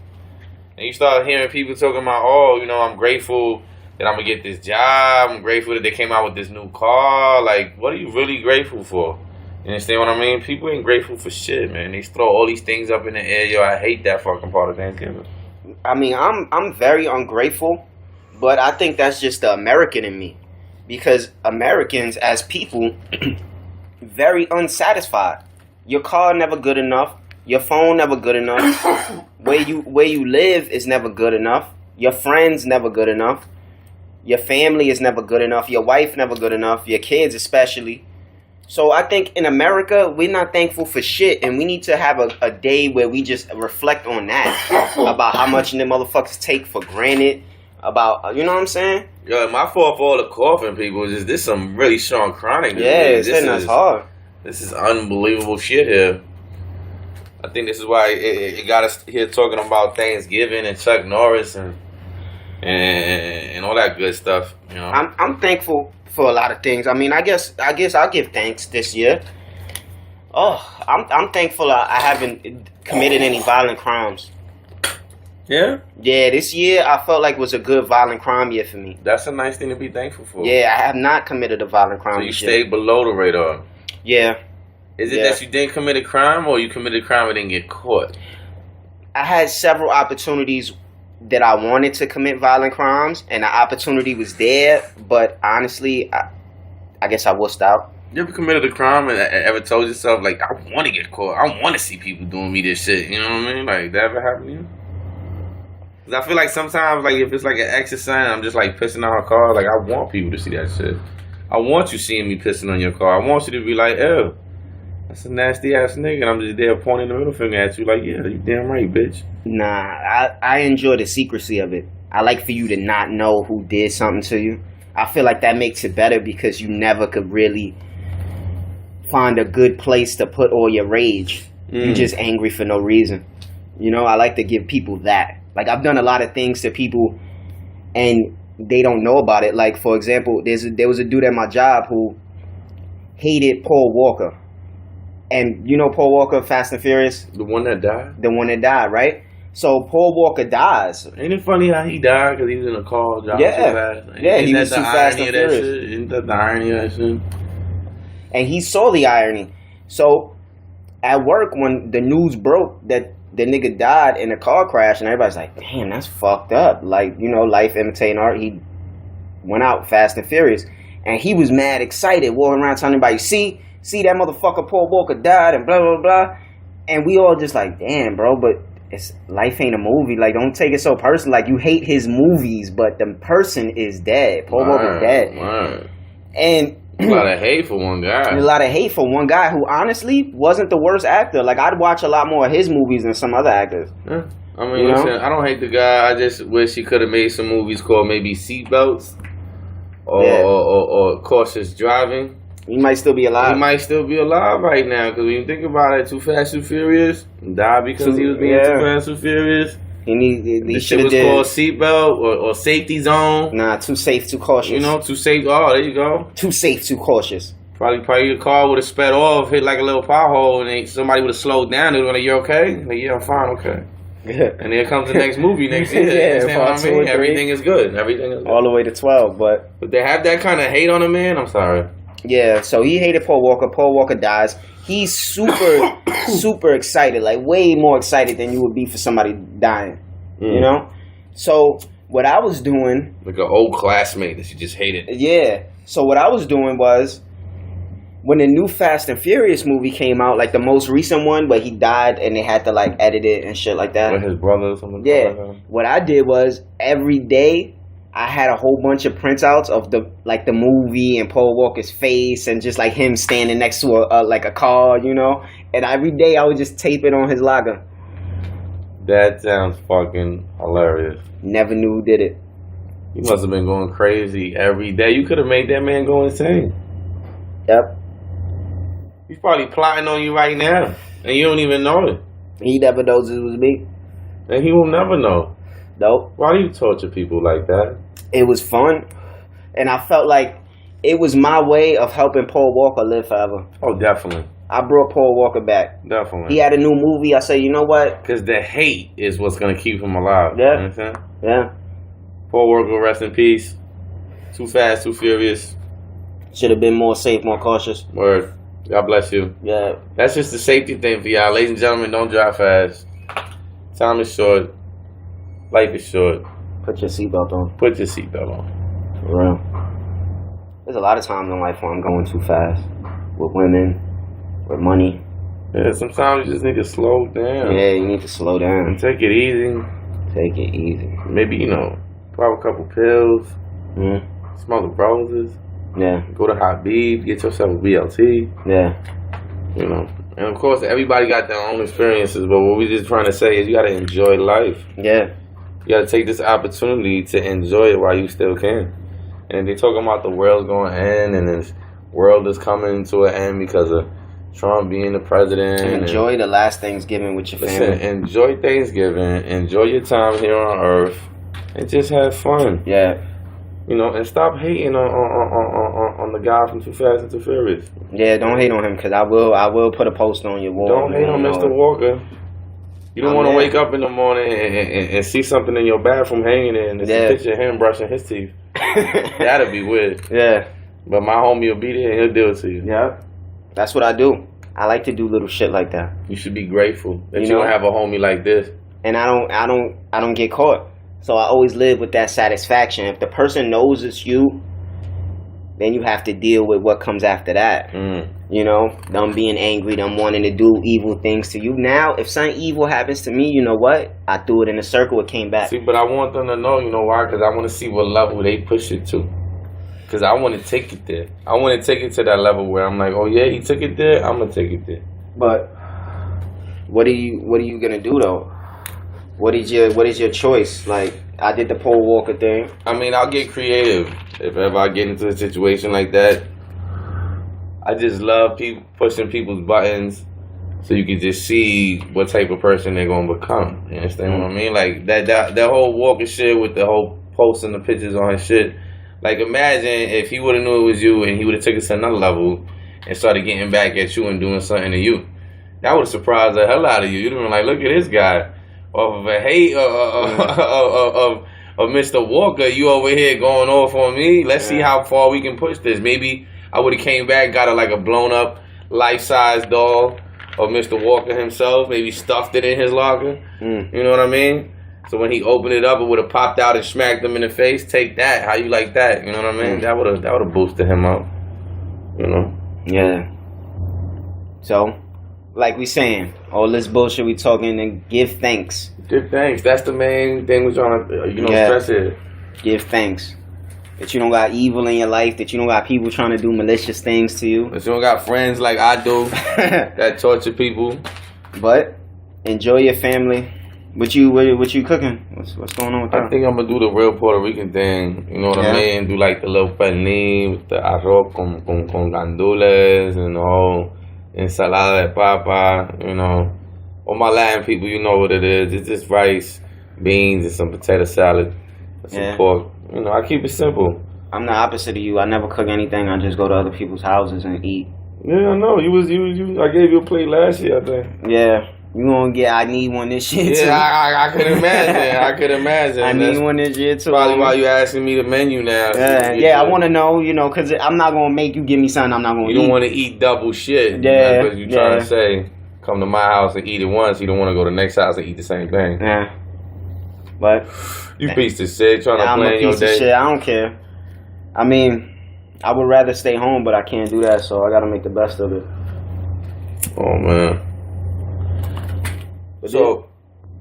and you start hearing people talking about, I'm grateful that I'm gonna get this job, I'm grateful that they came out with this new car. Like, what are you really grateful for? You understand what I mean? People ain't grateful for shit, man. They throw all these things up in the air. Yo, I hate that fucking part of Thanksgiving. I mean, I'm very ungrateful, but I think that's just the American in me, because Americans as people very unsatisfied. Your car never good enough. Your phone never good enough. Where you live is never good enough. Your friends never good enough. Your family is never good enough. Your wife never good enough. Your kids especially. So I think in America, we're not thankful for shit, and we need to have a day where we just reflect on that, about how much them motherfuckers take for granted, about, you know what I'm saying? Yo, my fault for all the coughing people is this some really strong chronic. Yeah, it's hitting us hard. This is unbelievable shit here. I think this is why it got us here talking about Thanksgiving and Chuck Norris and all that good stuff. You know, I'm thankful for a lot of things. I mean, I guess I'll give thanks this year. Oh, I'm thankful I haven't committed any violent crimes. Yeah? Yeah, this year I felt like was a good violent crime year for me. That's a nice thing to be thankful for. Yeah, I have not committed a violent crime. So you stayed below the radar. Yeah. Is it that you didn't commit a crime, or you committed a crime and didn't get caught? I had several opportunities that I wanted to commit violent crimes, and the opportunity was there, but honestly, I guess I wussed out. You ever committed a crime and ever told yourself, like, I want to get caught, I want to see people doing me this shit, you know what I mean? Like, that ever happened to you? Because I feel like sometimes, like, if it's like an exercise, I'm just like pissing on her car, like, I want people to see that shit. I want you seeing me pissing on your car. I want you to be like, ew, that's a nasty ass nigga, and I'm just there pointing the middle finger at you like, yeah, you damn right, bitch. Nah, I enjoy the secrecy of it. I like for you to not know who did something to you. I feel like that makes it better because you never could really find a good place to put all your rage. You're just angry for no reason. You know, I like to give people that. Like, I've done a lot of things to people and they don't know about it. Like, for example, there was a dude at my job who hated Paul Walker. And you know Paul Walker, Fast and Furious? The one that died? The one that died, right? So Paul Walker dies. Ain't it funny how he died because he was in a car driving too fast? Yeah, he was too fast and furious. Isn't that the irony of that shit? And he saw the irony. So at work, when the news broke that the nigga died in a car crash, and everybody's like, damn, that's fucked up. Like, you know, life imitating art. He went out Fast and Furious. And he was mad excited, walking around telling everybody, see that motherfucker Paul Walker died and blah, blah, blah. And we all just like, damn, bro, but life ain't a movie. Like, don't take it so personal. Like, you hate his movies, but the person is dead. Paul Walker's dead. Right. And a lot of hate for one guy. A lot of hate for one guy who honestly wasn't the worst actor. Like, I'd watch a lot more of his movies than some other actors. Yeah. I mean, listen, I don't hate the guy. I just wish he could have made some movies called maybe Seatbelts or Cautious Driving. He might still be alive. He might still be alive right now, because when you think about it, Too Fast, Too Furious, died because he was being Too Fast, Too Furious. He shit was called Seatbelt or Safety Zone. Nah, Too Safe, Too Cautious. You know, Too Safe. Oh, there you go. Too Safe, Too Cautious. Probably your car would have sped off, hit like a little pothole, and somebody would have slowed down. They would have been like, "You okay?" Like, "Yeah, I'm fine, okay." And here comes the next movie next year. Everything is good. Everything is good. All the way to 12, but they have that kind of hate on a man. I'm sorry. Yeah, so he hated Paul Walker. Paul Walker dies. He's super excited, like way more excited than you would be for somebody dying. You know? So what I was doing, like an old classmate that you just hated. Yeah. So what I was doing was, when the new Fast and Furious movie came out, like the most recent one, where he died and they had to like edit it and shit like that. With his brother or something. Yeah. What I did was every day I had a whole bunch of printouts of the movie and Paul Walker's face and just like him standing next to a car, you know. And every day I would just tape it on his locker. That sounds fucking hilarious. Never knew who did it. You must have been going crazy every day. You could have made that man go insane. Yep. He's probably plotting on you right now, and you don't even know it. He never knows it was me. And he will never know. Nope. Why do you torture people like that? It was fun, and I felt like it was my way of helping Paul Walker live forever. Oh, definitely. I brought Paul Walker back. Definitely. He had a new movie. I said, you know what? Because the hate is what's going to keep him alive. Yeah. You know what I'm saying? Yeah. Paul Walker, rest in peace. Too fast, too furious. Should have been more safe, more cautious. Word. God bless you. Yeah. That's just the safety thing for y'all. Ladies and gentlemen, don't drive fast. Time is short. Life is short. Put your seatbelt on. Put your seatbelt on. For real. There's a lot of times in life where I'm going too fast. With women. With money. Yeah, sometimes you just need to slow down. Yeah, you need to slow down. And take it easy. Take it easy. Maybe, pop a couple pills. Smoke the roses. Yeah. Go to Habib. Get yourself a BLT. Yeah. And of course, everybody got their own experiences, but what we're just trying to say is you got to enjoy life. Yeah. You got to take this opportunity to enjoy it while you still can. And they're talking about the world's going to end and this world is coming to an end because of Trump being the president. Enjoy the last Thanksgiving with your family. Listen, enjoy Thanksgiving. Enjoy your time here on Earth. And just have fun. Yeah. And stop hating on the guy from Too Fast and Too Furious. Yeah, don't hate on him, because I will put a post on your wall. Don't hate on Mr. Walker. You don't want to wake up in the morning and see something in your bathroom hanging there and it's a picture of him brushing his teeth. That'd be weird. Yeah. But my homie will be there and he'll do it to you. Yeah. That's what I do. I like to do little shit like that. You should be grateful that you don't have a homie like this. And I don't get caught. So I always live with that satisfaction. If the person knows it's you, then you have to deal with what comes after that. Them being angry, them wanting to do evil things to you. Now, if something evil happens to me, you know what? I threw it in a circle, it came back. See, but I want them to know, you know why? Because I want to see what level they push it to. Because I want to take it there. I want to take it to that level where I'm like, oh yeah, he took it there, I'm going to take it there. But what are you going to do, though? What is your choice? Like, I did the Paul Walker thing. I mean, I'll get creative if ever I get into a situation like that. I just love people pushing people's buttons so you can just see what type of person they're gonna become. You understand what I mean? Like that whole Walker shit with the whole posting the pictures on his shit. Like, imagine if he would have knew it was you and he would have taken it to another level and started getting back at you and doing something to you. That would have surprised the hell out of you. You'd have been like, look at this guy. Off of a hate of Mr. Walker, you over here going off on me. Let's see how far we can push this. Maybe I would have came back, got a blown up life-size doll of Mr. Walker himself. Maybe stuffed it in his locker. You know what I mean? So when he opened it up, it would have popped out and smacked him in the face. Take that. How you like that? You know what I mean? That would have boosted him up. Yeah. So, like we saying, all this bullshit we talking, and give thanks. Give thanks. That's the main thing we're trying to, stress it. Give thanks. That you don't got evil in your life, that you don't got people trying to do malicious things to you. That you don't got friends like I do that torture people. But enjoy your family. What you cooking? What's going on with that? I think I'm gonna do the real Puerto Rican thing. You know what I mean? Do like the little pernil with the arroz con gandules and the whole ensalada de papa. All my Latin people, you know what it is. It's just rice, beans, and some potato salad, and some pork. I keep it simple. I'm the opposite of you. I never cook anything. I just go to other people's houses and eat. Yeah, I know. You. I gave you a plate last year, I think. Yeah. You gonna get? I need one this year too. Yeah, I could imagine. I need one this year too. Probably why you asking me the menu now. I want to know. Because I'm not gonna make you give me something I'm not gonna eat. You don't want to eat double shit. Yeah, because you trying to say, come to my house and eat it once. You don't want to go to the next house and eat the same thing. Yeah, but you piece of shit trying to plan your day. Of shit. I don't care. I mean, I would rather stay home, but I can't do that, so I gotta make the best of it. Oh man. But So,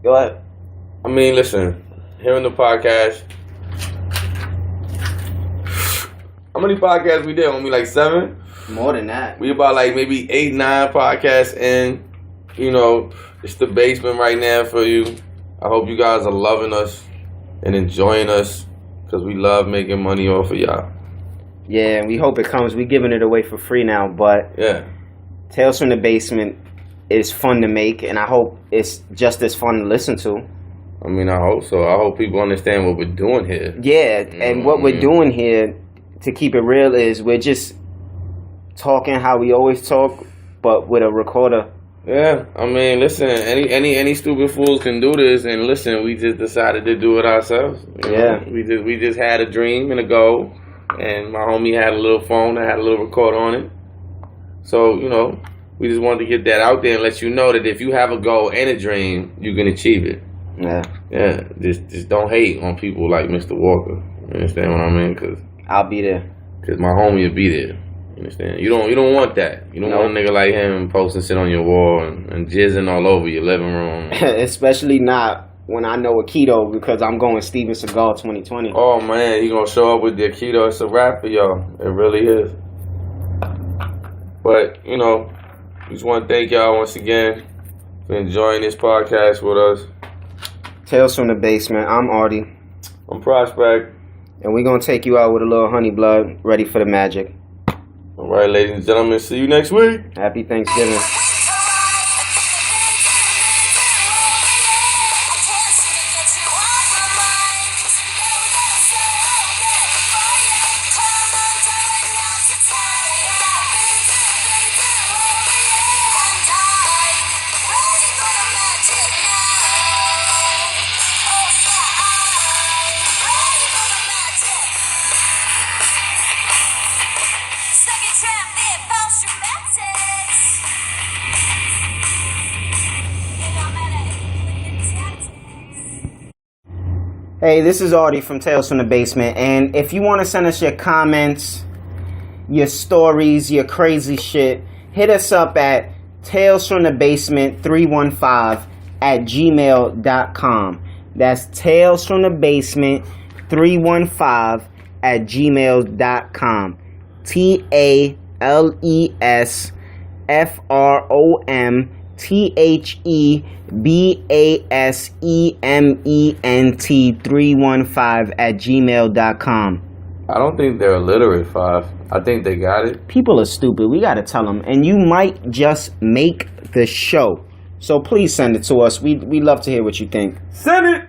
go ahead. I mean, listen, here on the podcast, how many podcasts we did? Only like 7? More than that. We about like maybe 8, 9 podcasts in. You know, it's the basement right now for you. I hope you guys are loving us and enjoying us because we love making money off of y'all. Yeah, and we hope it comes. We're giving it away for free now, but Yeah. Tales from the Basement is fun to make, and I hope it's just as fun to listen to. I mean, I hope so. I hope people understand what we're doing here. Yeah, and what we're doing here, to keep it real, is we're just talking how we always talk, but with a recorder. Yeah, I mean, listen, any stupid fools can do this, and listen, we just decided to do it ourselves. You know? Yeah. We just had a dream and a goal, and my homie had a little phone that had a little recorder on it. So, you know, we just wanted to get that out there and let you know that if you have a goal and a dream, you can achieve it. Yeah. Yeah, just don't hate on people like Mr. Walker. You understand what I mean? Cause I'll be there. my homie will be there. You understand? You don't want that. You don't No. want a nigga like him posting shit on your wall and jizzing all over your living room. Especially not when I know Aikido, because I'm going Steven Seagal 2020. Oh man, he gonna show up with the Aikido. It's a wrap for y'all. It really is. But, you know, we just want to thank y'all once again for enjoying this podcast with us. Tales from the Basement. I'm Artie, I'm Prospect. and we're going to take you out with a little honey blood, ready for the magic. All right, ladies and gentlemen, see you next week. Happy Thanksgiving. Hey, this is Artie from Tales from the Basement, and if you want to send us your comments, your stories, your crazy shit, hit us up at talesfromthebasement315@gmail.com. That's talesfromthebasement315@gmail.com. Talesfromthebasement315@gmail.com. I don't think they're illiterate, 5. I think they got it. People are stupid. We got to tell them. And you might just make the show. So please send it to us. We love to hear what you think. Send it!